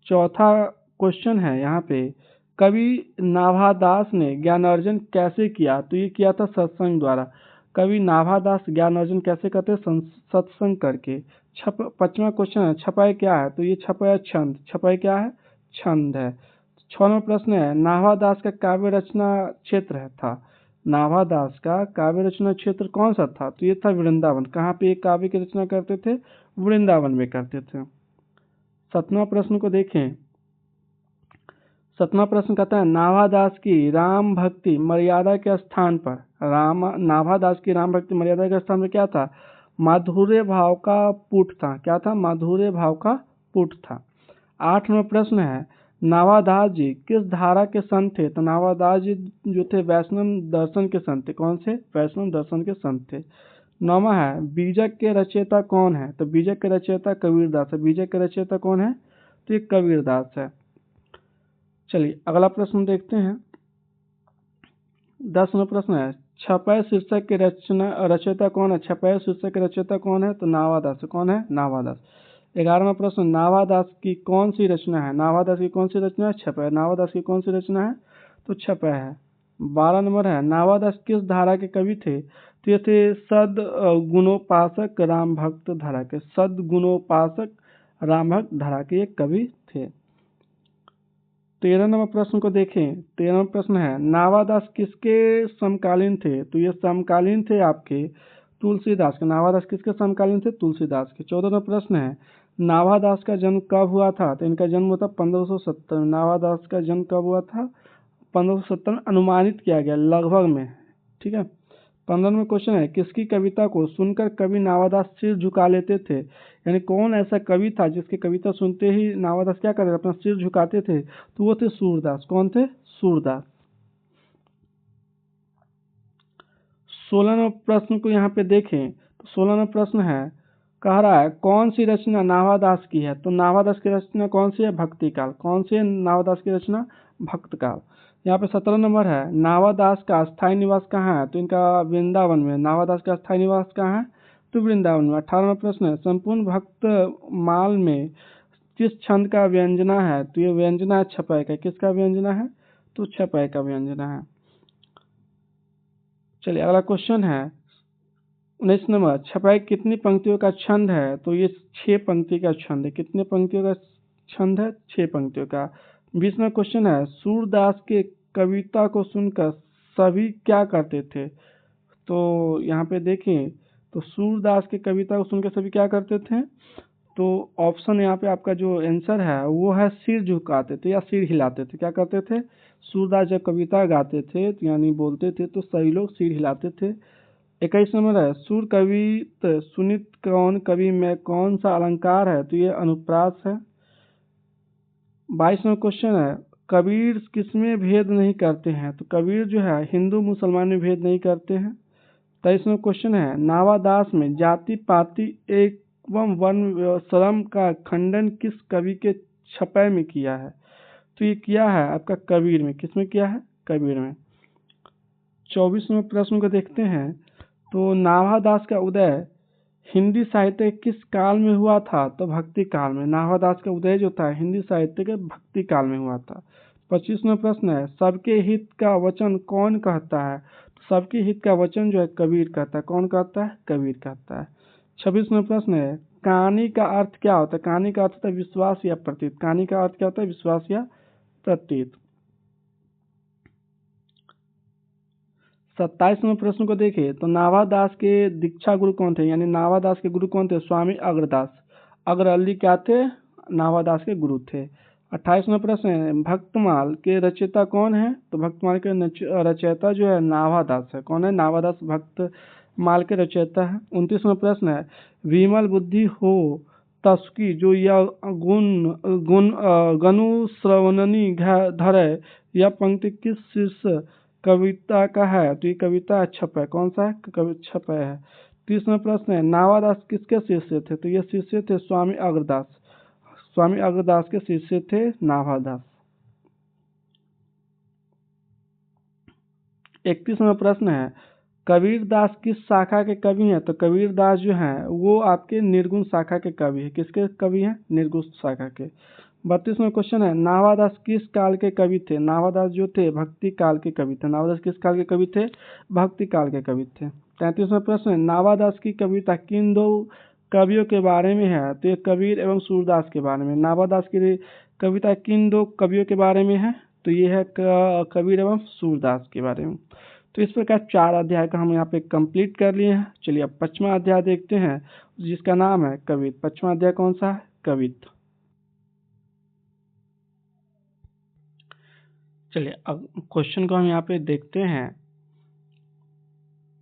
चौथा क्वेश्चन है यहाँ पे, कवि नाभादास ने ज्ञानार्जन कैसे किया। तो ये किया था सत्संग द्वारा। कवि नाभादास ज्ञानार्जन कैसे करते हैं? सत्संग करके। 5वां क्वेश्चन है, छपाई क्या है। तो ये छपाई छंद। छपाई क्या है? छंद है। 6वां प्रश्न है, नाभादास का काव्य रचना क्षेत्र था। नाभादास का काव्य रचना क्षेत्र कौन सा था। तो ये था वृंदावन। कहाँ पे ये काव्य की रचना करते थे? वृंदावन में करते थे। 7वां प्रश्न को देखें। 7वां प्रश्न कहता है, नाभादास की राम भक्ति मर्यादा के स्थान पर नाभादास की राम भक्ति मर्यादा के स्थान पर क्या था? माधुर्य भाव का पुट था। क्या था? माधुर्य भाव का पुट था। 8वां प्रश्न है, नाभादास जी किस धारा के संत थे। तो नाभादास जी जो थे वैष्णव दर्शन के संत थे। कौन से? वैष्णव दर्शन के संत थे। 9वां है, बीजक के रचयिता कौन है। तो बीजक के रचयिता कबीरदास है। बीजक के रचयिता कौन है? तो ये कबीरदास है। चलिए अगला प्रश्न देखते हैं। 10वां प्रश्न है, छपै शीर्षक के रचयिता कौन है। छपै शीर्षक के रचयिता कौन है? तो नाभादास। कौन है? नाभादास। 11वां प्रश्न, नाभादास की कौन सी रचना है। नाभादास की कौन सी रचना है? छपै। नाभादास की कौन सी रचना है? तो छपै है। 12 नंबर है, नाभादास किस धारा के कवि थे। तो ये थे सद गुणोपासक राम भक्त धारा के। सद गुणोपासक राम भक्त धारा के ये कवि थे। 13 नंबर प्रश्न को देखें। 13वां प्रश्न है, नाभादास किसके समकालीन थे। तो ये समकालीन थे आपके तुलसीदास के। नाभादास किसके समकालीन थे? तुलसीदास के। 14वां प्रश्न है, नाभादास का जन्म कब हुआ था। तो इनका जन्म हुआ था 1570 में। नाभादास का जन्म कब हुआ था? 1570 में अनुमानित किया गया, लगभग में। ठीक है। 15वां क्वेश्चन है, किसकी कविता को सुनकर कवि नाभादास सिर झुका लेते थे। यानी कौन ऐसा कवि था जिसकी कविता सुनते ही नाभादास क्या करते थे? अपना सिर झुकाते थे। तो वो थे सूरदास। कौन थे? सूरदास। 16वें प्रश्न को यहाँ पे देखें। तो 16वां प्रश्न है, कह रहा है कौन सी रचना नाभादास की है। तो नाभादास की रचना कौन सी है? भक्ति काल। कौन सी है नाभादास की रचना? भक्त काल। यहाँ पे 17 नंबर है, नाभादास का स्थायी निवास कहाँ है। तो इनका वृंदावन में। नाभादास का स्थायी निवास कहाँ है? तो वृंदावन में। 18वां प्रश्न है, संपूर्ण भक्त माल में किस छंद का व्यंजना है। तो ये व्यंजना है छपै का। किसका व्यंजना है? तो छपै का व्यंजना है। चलिए अगला क्वेश्चन है 19 नंबर, छपाई कितनी पंक्तियों का छंद है। तो ये 6 पंक्ति का छंद है। कितने पंक्तियों का छंद है? 6 पंक्तियों का। 20वां क्वेश्चन है, सूरदास के कविता को सुनकर सभी क्या करते थे। तो यहाँ पे देखें, तो सूरदास की कविता को सुनकर सभी क्या करते थे। तो ऑप्शन यहाँ पे आपका जो आंसर है वो है सिर झुकाते थे या सिर हिलाते थे। क्या करते थे? सूरदास जब कविता गाते थे तो यानी बोलते थे तो सभी लोग सिर हिलाते थे। 21 नंबर है, सुर कवित सुनित कौन कवि में कौन सा अलंकार है। तो ये अनुप्रास है। 22वां क्वेश्चन है, कबीर किसमें भेद नहीं करते हैं? तो कबीर जो है हिंदू मुसलमान में भेद नहीं करते हैं। 23वां क्वेश्चन है, नावादास में जाति पाति एवं वर्ण श्रम का खंडन किस कवि के छपै में किया है? तो ये किया है आपका कबीर में। किसमें किया है? कबीर में। 24वें प्रश्न को देखते हैं। तो नाभादास का उदय हिंदी साहित्य के किस काल में हुआ था? तो भक्ति काल में। नाभादास का उदय जो था हिंदी साहित्य के भक्ति काल में हुआ था। 25वां प्रश्न है, सबके हित का वचन कौन कहता है? सबके हित का वचन जो है कबीर कहता है। कौन कहता है? कबीर कहता है। 26वां प्रश्न है, कहानी का अर्थ क्या होता है? कहानी का अर्थ होता है विश्वास या प्रतीत। कहानी का अर्थ क्या होता है? विश्वास या प्रतीत। 27वें प्रश्न को देखें तो नाभादास के दीक्षा गुरु कौन थे? यानी नाभादास के गुरु कौन थे? स्वामी अग्रदास। अग्र अली क्या थे? नाभादास के गुरु थे। 28वां प्रश्न है, भक्तमाल के रचयिता कौन है? तो भक्तमाल के रचयिता जो है नाभादास है। कौन है? नाभादास भक्तमाल के रचयिता है। 29वां प्रश्न है, विमल बुद्धि हो तस्की जो यह गुण गुण गनुश्रवणनी धरे, यह पंक्ति किस शीर्ष कविता का है? तो ये कविता छपै। कौन सा है? छपै है। 30वां प्रश्न है, नावादास किसके शिष्य थे? तो ये शिष्य थे स्वामी अग्रदास। स्वामी अग्रदास के शिष्य थे नाभादास। 31वां प्रश्न है, कबीरदास किस शाखा के कवि हैं? तो कबीरदास जो हैं वो आपके निर्गुण शाखा के कवि हैं। किसके कवि हैं? निर्गुण शाखा के। 32वां क्वेश्चन है, नाभादास किस काल के कवि थे? नाभादास जो थे भक्ति काल के कवि थे। नाभादास किस काल के कवि थे? भक्ति काल के कवि थे। 33वां प्रश्न है, नाभादास की कविता किन दो कवियों के बारे में है? तो ये कबीर एवं सूरदास के बारे में। नाभादास की कविता किन दो कवियों के बारे में है? तो ये है कबीर एवं सूरदास के बारे में। तो इस प्रकार 4 अध्याय का हम यहाँ पे कंप्लीट कर लिए हैं। चलिए अब 5वां अध्याय देखते हैं जिसका नाम है कवित। 5वां अध्याय कौन सा है? कवित। चलिए अब क्वेश्चन को हम यहाँ पे देखते हैं।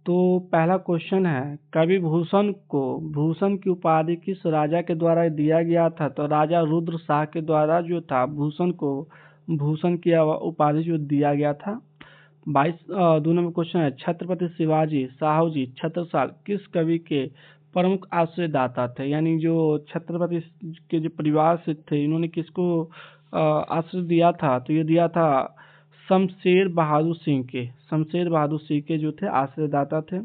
तो पहला क्वेश्चन है, कवि भूषण को भूषण की उपाधि किस राजा के द्वारा दिया गया था? तो राजा रुद्र शाह के द्वारा जो था भूषण को भूषण की उपाधि जो दिया गया था। 2 नंबर क्वेश्चन है, छत्रपति शिवाजी साहू जी छत्रसाल किस कवि के प्रमुख आश्रयदाता थे? यानी जो छत्रपति के जो परिवार से थे इन्होंने किसको आश्रय दिया था? तो ये दिया था शमशेर बहादुर सिंह के। शमशेर बहादुर सिंह के जो थे आश्रयदाता थे।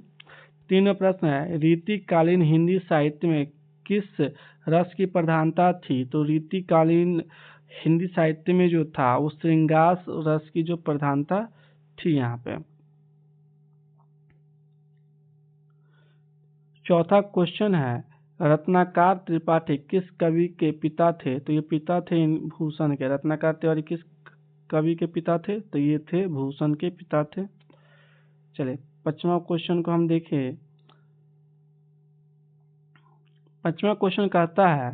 3वां प्रश्न है, रीतिकालीन हिंदी साहित्य में किस रस की प्रधानता थी? तो रीतिकालीन हिंदी साहित्य में जो था वो श्रृंगार रस की जो प्रधानता थी यहाँ पे। 4था क्वेश्चन है, रत्नाकर त्रिपाठी किस कवि के पिता थे? तो ये पिता थे भूषण के। रत्नाकर तिवारी किस कवि के पिता थे? तो ये थे भूषण के पिता थे। चलिए 5वां क्वेश्चन को हम देखें। 5वां क्वेश्चन कहता है,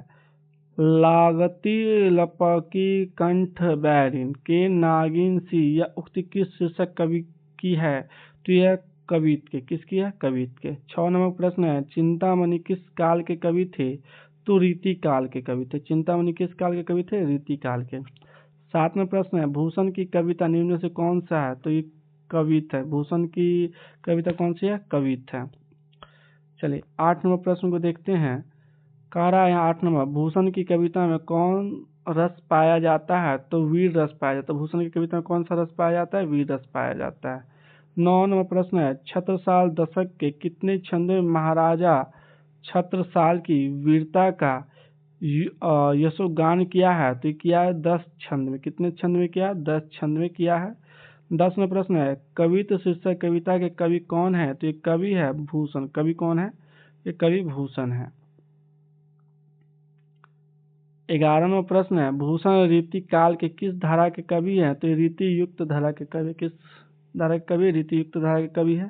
लागती लपकी कंठ बैरिन के नागिन सी यह उक्ति किस शीर्षक कवि की है? तो यह कवित के। किसकी है? कवित के। 6 नंबर प्रश्न है, चिंतामणि किस काल के कवि थे? तो रीति काल के कवि थे। चिंतामणि किस काल के कवि थे? रीति काल के। 7वां प्रश्न है, भूषण की कविता निम्न में से कौन सा है? तो ये कवित है। भूषण की कविता कौन सी है? कवित है। चलिए 8 नंबर प्रश्न को देखते हैं। कह रहा है यहाँ 8 नंबर, भूषण की कविता में कौन रस पाया जाता है? तो वीर रस पाया जाता है। भूषण की कविता में कौन सा रस पाया जाता है? वीर रस पाया जाता है। 9 नंबर प्रश्न है, छत्रसाल दशक के कितने छंदों में महाराजा छत्रसाल की वीरता का यशोगान किया है? तो किया है 10 छंद में। कितने छंद में किया? 10 छंद में किया है। 10 नंबर प्रश्न है, कवित्व शीर्षक कविता के कवि कौन है? तो ये कवि है भूषण। कवि कौन है? ये कवि भूषण है। 11वां प्रश्न है, भूषण रीति काल के किस धारा के कवि हैं? तो रीति युक्त धारा के कवि। किस धारा के कवि? रीति युक्त धारा के कवि है।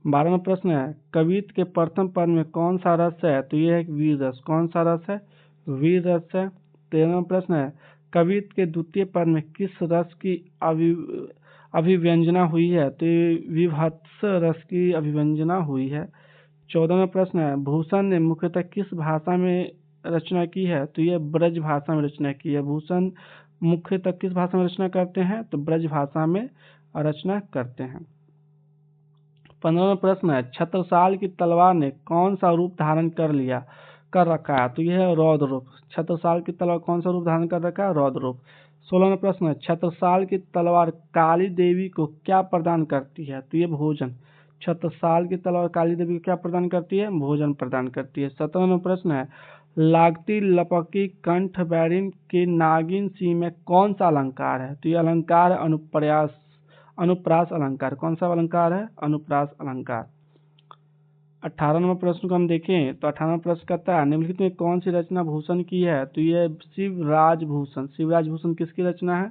12वां प्रश्न है, कवित्व के प्रथम पद में कौन सा रस है? तो ये है वीर रस। कौन सा रस है? वीर रस है। 13वां प्रश्न है, कवित्व के द्वितीय पद में किस रस की अभिव्यंजना हुई है? तो ये विभत्स रस की अभिव्यंजना हुई है। 14वां प्रश्न है, भूषण ने मुख्यतः किस भाषा में रचना की है? तो यह ब्रज भाषा में रचना की है। भूषण मुख्यतः किस भाषा में रचना करते हैं? तो ब्रज भाषा में रचना करते हैं। 15वां प्रश्न है, छत्रसाल की तलवार ने कौन सा रूप धारण कर रखा है? तो यह है रौद्र रूप। छत्रसाल की तलवार कौन सा रूप धारण कर रखा है? रौद्र रूप। 16वां प्रश्न है, छत्रसाल की तलवार काली देवी को क्या प्रदान करती है? तो ये भोजन। छत्रसाल की तलवार काली देवी को क्या प्रदान करती है? भोजन प्रदान करती है। 17वां प्रश्न है, लागती लपकी कंठ बैरिन के नागिन सी में कौन सा अलंकार है? तो ये अलंकार है अनुप्रास अलंकार। कौन सा अलंकार है? अनुप्रास अलंकार। 18वां प्रश्न को हम देखें तो 18वां प्रश्न कहता है, निम्नलिखित में कौन सी रचना भूषण की है? तो ये शिवराज भूषण। शिवराज भूषण किसकी रचना है?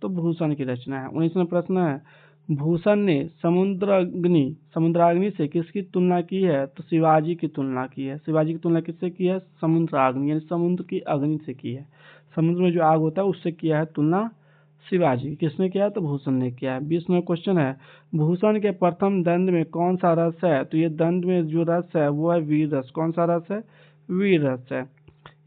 तो भूषण की रचना है। 19वां प्रश्न है, भूषण ने समुद्राग्नि से किसकी तुलना की है? तो शिवाजी की तुलना की है। शिवाजी की तुलना किससे की है? समुद्राग्नि यानी समुद्र की अग्नि से की है। समुद्र में जो आग होता है उससे किया है तुलना शिवाजी। किसने किया? तो भूषण ने किया है। 20वां क्वेश्चन है, भूषण के प्रथम दंड में कौन सा रस है? तो ये दंड में जो रस है वो है वीर रस। कौन सा रस है? वीर रस है।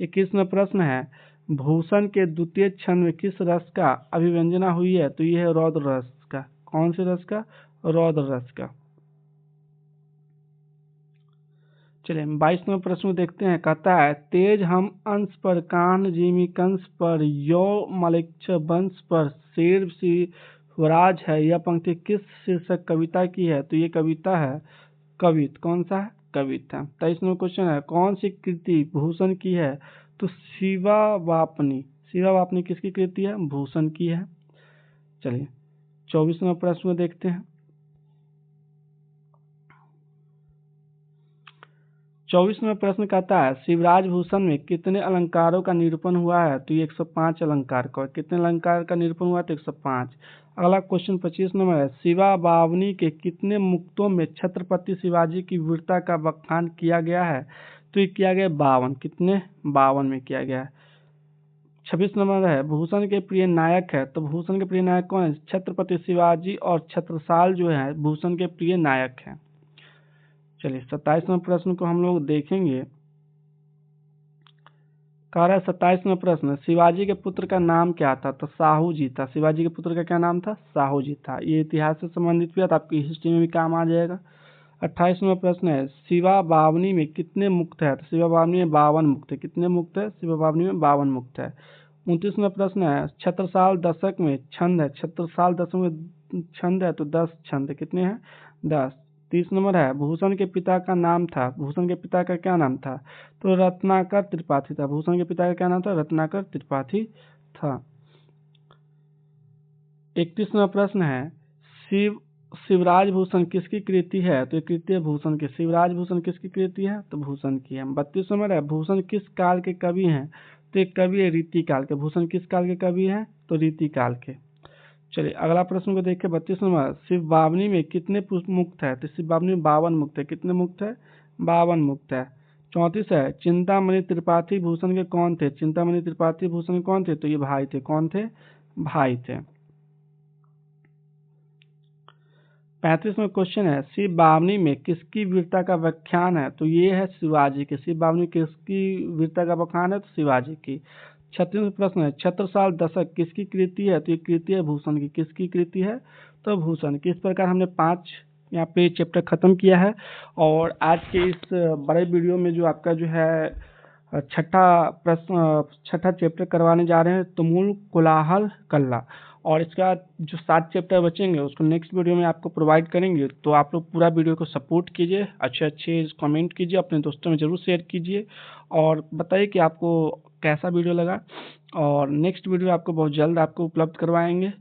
21वां प्रश्न है, भूषण के द्वितीय छंद में किस रस का अभिव्यंजना हुई है? तो यह है रौद्र रस का। कौन से रस का? रौद्र रस का। चलिए 22वां प्रश्न देखते हैं। कहता है, तेज हम अंश पर कान जिमी कंस पर यो मलिक्ष वंश पर शेर शिवराज है। यह पंक्ति किस शीर्षक कविता की है? तो ये कविता है कवित। कौन सा है? कवित है। 23वां क्वेश्चन है, कौन सी कृति भूषण की है? तो शिवावापनी। शिवावापनी किसकी कृति है? भूषण की है। चलिए 24वां प्रश्न देखते हैं। 24वां प्रश्न कहता है, शिवराज भूषण में कितने अलंकारों का निरूपण हुआ है? तो ये 105 अलंकार का। कितने अलंकार का निरूपण हुआ? तो 105। अगला क्वेश्चन 25 नंबर है, शिवा बावनी के कितने मुक्तों में छत्रपति शिवाजी की वीरता का बखान किया गया है? तो ये किया गया 52। कितने? 52 में किया गया है। 26 नंबर है, भूषण के प्रिय नायक है। तो भूषण के प्रिय नायक कौन है? छत्रपति शिवाजी और छत्रसाल जो है भूषण के प्रिय नायक हैं। चलिए 27वां प्रश्न को हम लोग देखेंगे। कह रहा है 27वां प्रश्न, शिवाजी के पुत्र का नाम क्या था? तो साहू जी था। शिवाजी के पुत्र का क्या नाम था? साहू जी था। ये इतिहास से संबंधित भी है तो आपकी हिस्ट्री में भी काम आ जाएगा। 28वां प्रश्न है, शिवा बावनी में कितने मुक्त है? तो शिवा बावनी में 52 मुक्त है। कितने मुक्त है? शिवा बावनी में 52 मुक्त है। 29वां प्रश्न है, छत्रसाल दशक में छंद है। छत्रसाल दशक में छंद है तो 10 छंद। कितने हैं? 10। 30 नंबर है, भूषण के पिता का नाम था। भूषण के पिता का क्या नाम था? तो रत्नाकर त्रिपाठी था। भूषण के पिता का क्या नाम था? रत्नाकर त्रिपाठी था। 31वां प्रश्न है, शिवराज भूषण किसकी कृति है? तो ये कृति है भूषण की। शिवराज भूषण किसकी कृति है? तो भूषण की है। 32 नंबर है, भूषण किस काल के कवि हैं? तो एक कवि है रीति काल के। भूषण किस काल के कवि हैं? तो रीति काल के। चलिए अगला प्रश्न को देखिए 32 नंबर, शिव बावनी में कितने पुष्प मुक्त है? तो शिव बावनी में 52 मुक्त है। कितने मुक्त है? 52 मुक्त है। 34 है, चिंतामणि त्रिपाठी भूषण के कौन थे? चिंतामणि त्रिपाठी भूषण के कौन थे? तो ये भाई थे। कौन थे? भाई थे। 35वां क्वेश्चन है, शिव बावनी में किसकी वीरता का व्याख्यान है? तो ये है शिवाजी की। शिव बावनी किसकी वीरता का व्याख्यान है? तो शिवाजी की। 36वां प्रश्न है, छत्रसाल दशक किसकी कृति है? तो ये कृति है भूषण की। किसकी कृति है? तो भूषण की। इस प्रकार हमने 5 यहाँ पे चैप्टर खत्म किया है और आज के इस बड़े वीडियो में जो आपका जो है छठा चैप्टर करवाने जा रहे हैं, तुमुल कोलाहल कल्ला। और इसका जो 7 चैप्टर बचेंगे उसको नेक्स्ट वीडियो में आपको प्रोवाइड करेंगे। तो आप लोग पूरा वीडियो को सपोर्ट कीजिए, अच्छे कमेंट कीजिए, अपने दोस्तों में ज़रूर शेयर कीजिए और बताइए कि आपको कैसा वीडियो लगा। और नेक्स्ट वीडियो आपको बहुत जल्द आपको उपलब्ध करवाएंगे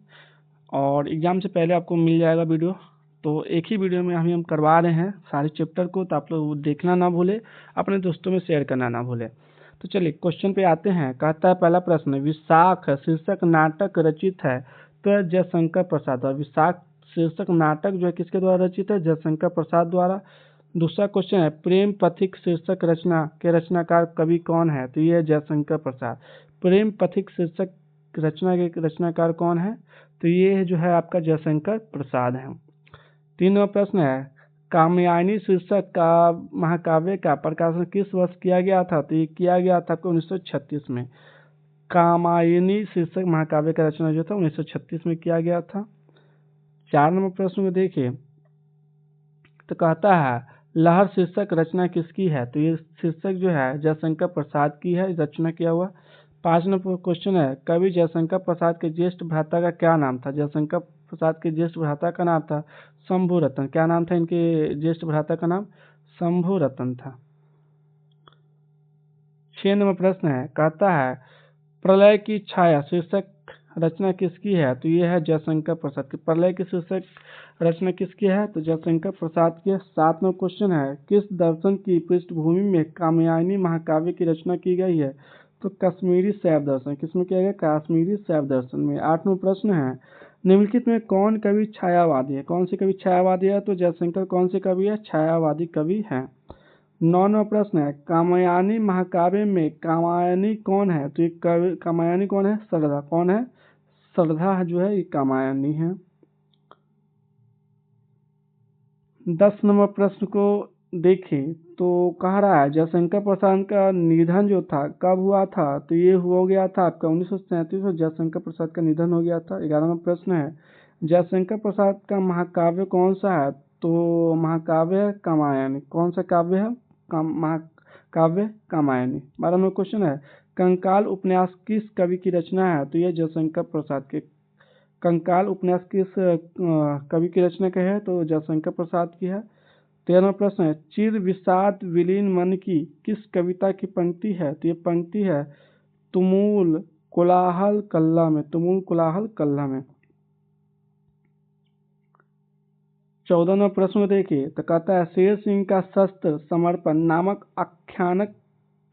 और एग्ज़ाम से पहले आपको मिल जाएगा वीडियो। तो एक ही वीडियो में हम करवा रहे हैं सारे चैप्टर को, तो आप लोग देखना ना भूले, अपने दोस्तों में शेयर करना ना भूले। तो चलिए क्वेश्चन पे आते हैं। कहता है पहला प्रश्न, विशाख शीर्षक नाटक रचित है तो जयशंकर प्रसाद द्वारा। विशाख शीर्षक नाटक जो है किसके द्वारा रचित है? जयशंकर प्रसाद द्वारा। दूसरा क्वेश्चन है, प्रेम पथिक शीर्षक रचना के रचनाकार कवि कौन है? तो ये है जयशंकर प्रसाद। प्रेम पथिक शीर्षक रचना के रचनाकार कौन है? तो ये जो है आपका जयशंकर प्रसाद है। 3वां प्रश्न है, कामयानी शीर्षक का महाकाव्य का प्रकाशन किस वर्ष किया गया था? तो ये किया गया था आपको 1936 में। कामायनी शीर्षक महाकाव्य का रचना जो था 1936 में किया गया था। 4 नंबर प्रश्न को देखिए तो कहता है लहर शीर्षक रचना किसकी है, तो ये शीर्षक जो है जयशंकर प्रसाद की है, रचना किया हुआ। 5 नंबर क्वेश्चन है कवि जयशंकर प्रसाद के ज्येष्ठ भ्राता का क्या नाम था, जयशंकर प्रसाद के ज्येष्ठ भ्राता का नाम था शंभू रतन। क्या नाम था इनके ज्येष्ठ भ्राता का नाम? शंभू रतन था। 6 नंबर प्रश्न है कहता है प्रलय की छाया शीर्षक रचना किसकी है, तो ये है जयशंकर प्रसाद की। प्रलय की शीर्षक रचना किसकी है, तो जयशंकर प्रसाद की। 7 नंबर क्वेश्चन है किस दर्शन की पृष्ठभूमि में कामयानी महाकाव्य की रचना की गई है, तो कश्मीरी शैव दर्शन। किसमें किया गया? कश्मीरी शैव दर्शन में। 8 नंबर प्रश्न है निम्नलिखित में कौन कवि छायावादी है, कौन से कवि छायावादी है, तो जयशंकर कौन से कवि है? छायावादी कवि है। 9 नंबर प्रश्न है कामयानी महाकाव्य में कामयानी कौन है, तो ये कामयानी कौन है? सरधा। कौन है? सरधा जो है ये कामयानी है। 10 नंबर प्रश्न को देखें तो कह रहा है जयशंकर प्रसाद का निधन जो था कब हुआ था, तो ये हो गया था आपका 1937 में जयशंकर प्रसाद का निधन हो गया था। 11 नंबर प्रश्न है जयशंकर प्रसाद का महाकाव्य कौन सा है, तो महाकाव्य है कामायनी। कौन सा काव्य है? महाकाव्य कामायनी। 12 नंबर क्वेश्चन है कंकाल उपन्यास किस कवि की रचना है, तो यह जयशंकर प्रसाद के। कंकाल उपन्यास किस कवि की रचना का है, तो जयशंकर प्रसाद की है। 13वां प्रश्न है चिर विषाद विलीन मन की किस कविता की पंक्ति है, तो ये पंक्ति है तुमुल कोलाहल कल्ला में। तुमुल कोलाहल कल्ला में। 14वां प्रश्न देखिए तो कहता है शेर सिंह का शस्त्र समर्पण नामक आख्यानक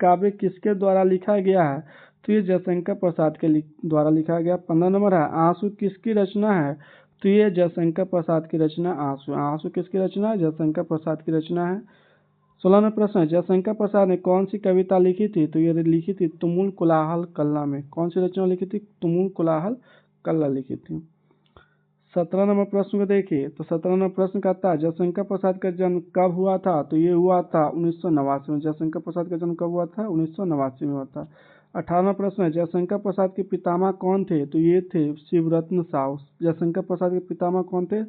काव्य किसके द्वारा लिखा गया है, तो ये जयशंकर प्रसाद के द्वारा लिखा गया। 15 नंबर है आंसू किसकी रचना है, तो ये जयशंकर प्रसाद की रचना आंसू। आंसू किसकी रचना है? जयशंकर प्रसाद की रचना है। 16 नंबर प्रश्न है जयशंकर प्रसाद ने कौन सी कविता लिखी थी, तो ये लिखी थी तुमुल कोलाहल कल्ला में। कौन सी रचना लिखी थी? तुमुल कोलाहल कल्ला लिखी थी। 17 नंबर प्रश्न को देखिए तो 17 नंबर प्रश्न कहता है जयशंकर प्रसाद का जन्म कब हुआ था, तो ये हुआ था 1989 में। जयशंकर प्रसाद का जन्म कब हुआ था? 1989 में हुआ था। 18वां प्रश्न है जयशंकर प्रसाद के पितामह कौन थे, तो ये थे शिवरत्न साहू। जयशंकर प्रसाद के पितामह कौन थे?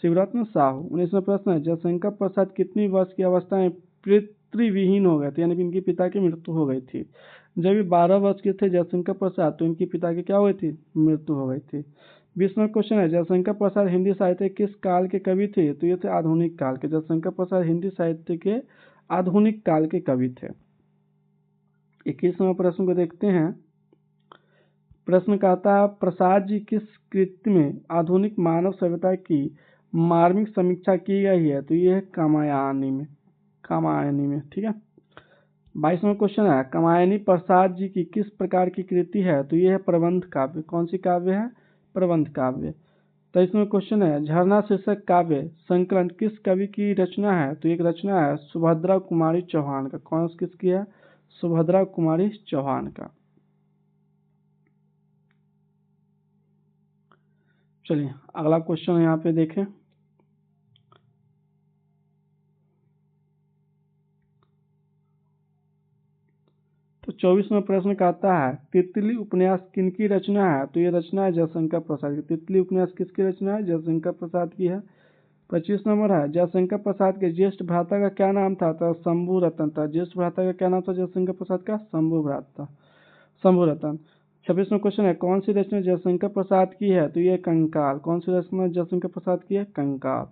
शिवरत्न साहू। 19वां प्रश्न है जयशंकर प्रसाद कितनी वर्ष की अवस्था में पितृविहीन हो गए थे, यानी कि इनके पिता की मृत्यु हो गई थी। जब ये 12 वर्ष के थे जयशंकर प्रसाद, तो इनके पिता की क्या हो गई थी? मृत्यु हो गई थी। 20वां क्वेश्चन है जयशंकर प्रसाद हिंदी साहित्य किस काल के कवि थे, तो ये थे आधुनिक काल के। जयशंकर प्रसाद हिंदी साहित्य के आधुनिक काल के कवि थे। 21वां प्रश्न को देखते हैं। प्रश्न कहता है प्रसाद जी किस कृति में आधुनिक मानव सभ्यता की मार्मिक समीक्षा की गई है, तो ये है कामायनी में। कामायनी में, ठीक है। 22वां क्वेश्चन है कामायनी प्रसाद जी की किस प्रकार की कृति है, तो ये है प्रबंध काव्य। कौन सी काव्य है? प्रबंध काव्य। 23वां क्वेश्चन है झरना शीर्षक काव्य संकलन किस कवि की रचना है, तो एक रचना है सुभद्रा कुमारी चौहान का। कौन किसकी है? सुभद्रा कुमारी चौहान का। चलिए अगला क्वेश्चन यहाँ पे देखें। तो 24वां प्रश्न कहता है तितली उपन्यास किनकी रचना है, तो ये रचना है जयशंकर प्रसाद की। तितली उपन्यास किसकी रचना है? जयशंकर प्रसाद की है। 25 नंबर है जयशंकर प्रसाद के ज्येष्ठ भ्राता का क्या नाम था, तो शंभू रतन था। ज्येष्ठ भ्राता का क्या नाम था जयशंकर प्रसाद का? शंभू भ्राता, शंभू रतन। 26वां क्वेश्चन है कौन सी रचना जयशंकर प्रसाद की है, तो ये कंकाल। कौन सी रचना जयशंकर प्रसाद की है? कंकाल।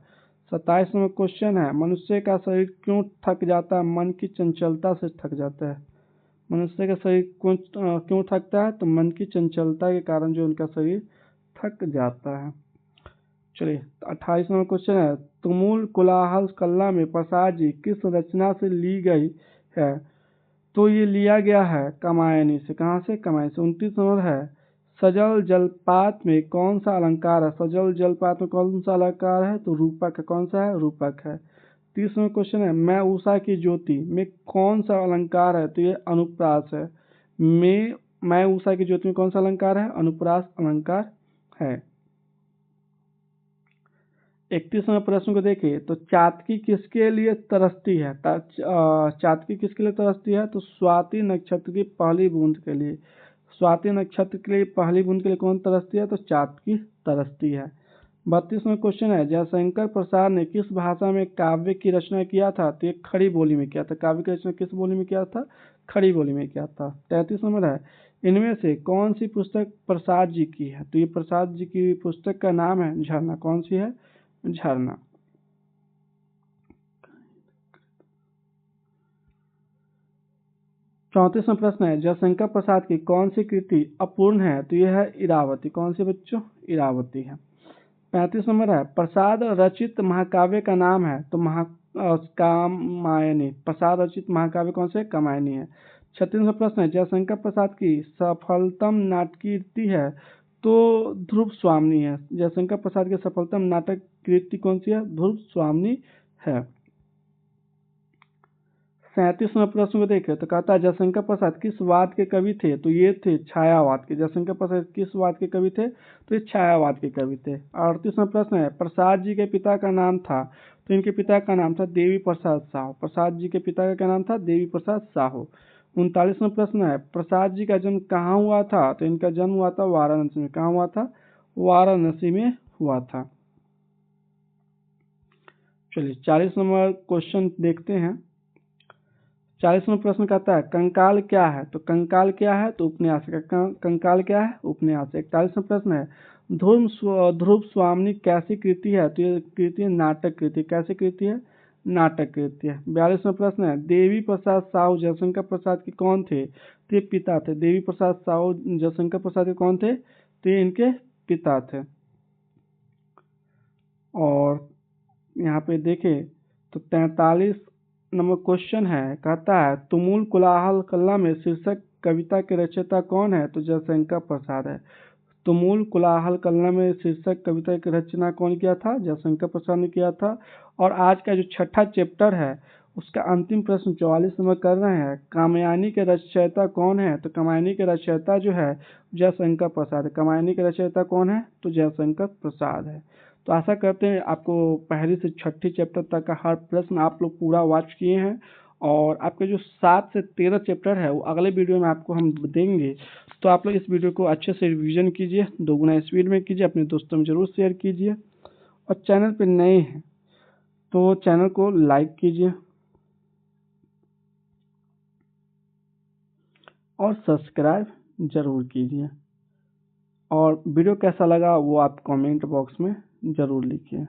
27 नंबर क्वेश्चन है मनुष्य का शरीर क्यों थक जाता है? मन की चंचलता से थक जाता है। मनुष्य का शरीर क्यों थकता है, तो मन की चंचलता के कारण जो उनका शरीर थक जाता है। चलिए 28 नंबर क्वेश्चन है तुमुल कोलाहल कल्ला में प्रसाद जी किस रचना से ली गई है, तो ये लिया गया है कामायनी से। कहाँ से? कामायनी से। 29 नंबर है सजल जलपात में कौन सा अलंकार है? सजल जलपात में कौन सा अलंकार है, तो रूपक है। कौन सा है? रूपक है। 30 नंबर क्वेश्चन है मैं उषा की ज्योति में कौन सा अलंकार है, तो ये अनुप्रास है। मैं उषा की ज्योति में कौन सा अलंकार है? अनुप्रास अलंकार है। 31वें प्रश्न को देखिए तो चातकी किसके लिए तरसती है? चातकी किसके लिए तरसती है, तो स्वाति नक्षत्र की पहली बूंद के लिए। स्वाति नक्षत्र के लिए पहली बूंद के लिए कौन तरसती है? तो चाँद की तरसती है। 32वां क्वेश्चन है, जयशंकर प्रसाद ने किस भाषा में काव्य की रचना किया था? तो ये खड़ी बोली में किया था। काव्य की रचना किस बोली में किया था? खड़ी बोली में किया था। 33 नंबर है, इनमें से कौन सी पुस्तक प्रसाद जी की है? तो ये प्रसाद जी की पुस्तक का नाम है झरना। कौन सी है? झरना। 34वां प्रश्न है, जयशंकर प्रसाद की कौन सी कृति अपूर्ण है? तो यह है इरावती। कौन सी बच्चों? इरावती है। 35 नंबर है, प्रसाद रचित महाकाव्य का नाम है? तो कामायनी। प्रसाद रचित महाकाव्य कौन से? कामायनी है। 36वां प्रश्न है, जयशंकर प्रसाद की सफलतम नाटकीय कृति है? तो ध्रुव स्वामिनी है। जयशंकर प्रसाद की सफलतम नाटक कृति कौन सी है? ध्रुव स्वामिनी है। 37वां प्रश्न को देखें तो कहता है, जयशंकर प्रसाद किस वाद के कवि थे? तो ये थे छायावाद के। जयशंकर प्रसाद किस वाद के कवि थे? तो ये छायावाद के कवि थे। 38वां प्रश्न है, प्रसाद जी के पिता का नाम था? तो इनके पिता का नाम था देवी प्रसाद साहू। प्रसाद जी के पिता का क्या नाम था? देवी प्रसाद साहू। 39वां प्रश्न है, प्रसाद जी का जन्म कहाँ हुआ था? तो इनका जन्म हुआ था वाराणसी में। कहाँ हुआ था? वाराणसी में हुआ था। चलिए 40 नंबर क्वेश्चन देखते हैं। 40वां प्रश्न कहता है, कंकाल क्या है? तो कंकाल क्या है? तो उपन्यास। कंकाल क्या है? उपन्यास। 41वां प्रश्न है, ध्रुव स्वामिनी कैसी कृति है? तो ये कृति है नाटक कृति। कैसी कृति है? नाटक कृति है। 42वां प्रश्न है, देवी प्रसाद साहू जयशंकर प्रसाद के कौन थे? तो ये पिता थे। देवी प्रसाद साहू जयशंकर प्रसाद के कौन थे? तो ये इनके पिता थे। और यहाँ पे देखें तो 43 नंबर क्वेश्चन है, कहता है, तुमुल कोलाहल कल्ला में शीर्षक कविता के रचयिता कौन है? तो जयशंकर प्रसाद है। तुमुल कोलाहल कल्ला में शीर्षक कविता की रचना कौन किया था? जयशंकर प्रसाद ने किया था। और आज का जो छठा चैप्टर है उसका अंतिम प्रश्न 44 नंबर कर रहे हैं, कामयानी के रचयिता कौन है? तो कामयानी के रचयिता जो है जयशंकर प्रसाद है। कामयानी के रचयिता कौन है? तो जयशंकर प्रसाद है। तो आशा करते हैं आपको पहली से छठी चैप्टर तक का हर प्रश्न आप लोग पूरा वॉच किए हैं। और आपके जो 7 से 13 चैप्टर है वो अगले वीडियो में आपको हम देंगे। तो आप लोग इस वीडियो को अच्छे से रिवीजन कीजिए, 2 गुना स्पीड में कीजिए, अपने दोस्तों में ज़रूर शेयर कीजिए। और चैनल पे नए हैं तो चैनल को लाइक कीजिए और सब्सक्राइब ज़रूर कीजिए। और वीडियो कैसा लगा वो आप कमेंट बॉक्स में ज़रूर लिखिए।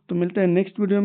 तो मिलते हैं नेक्स्ट वीडियो में।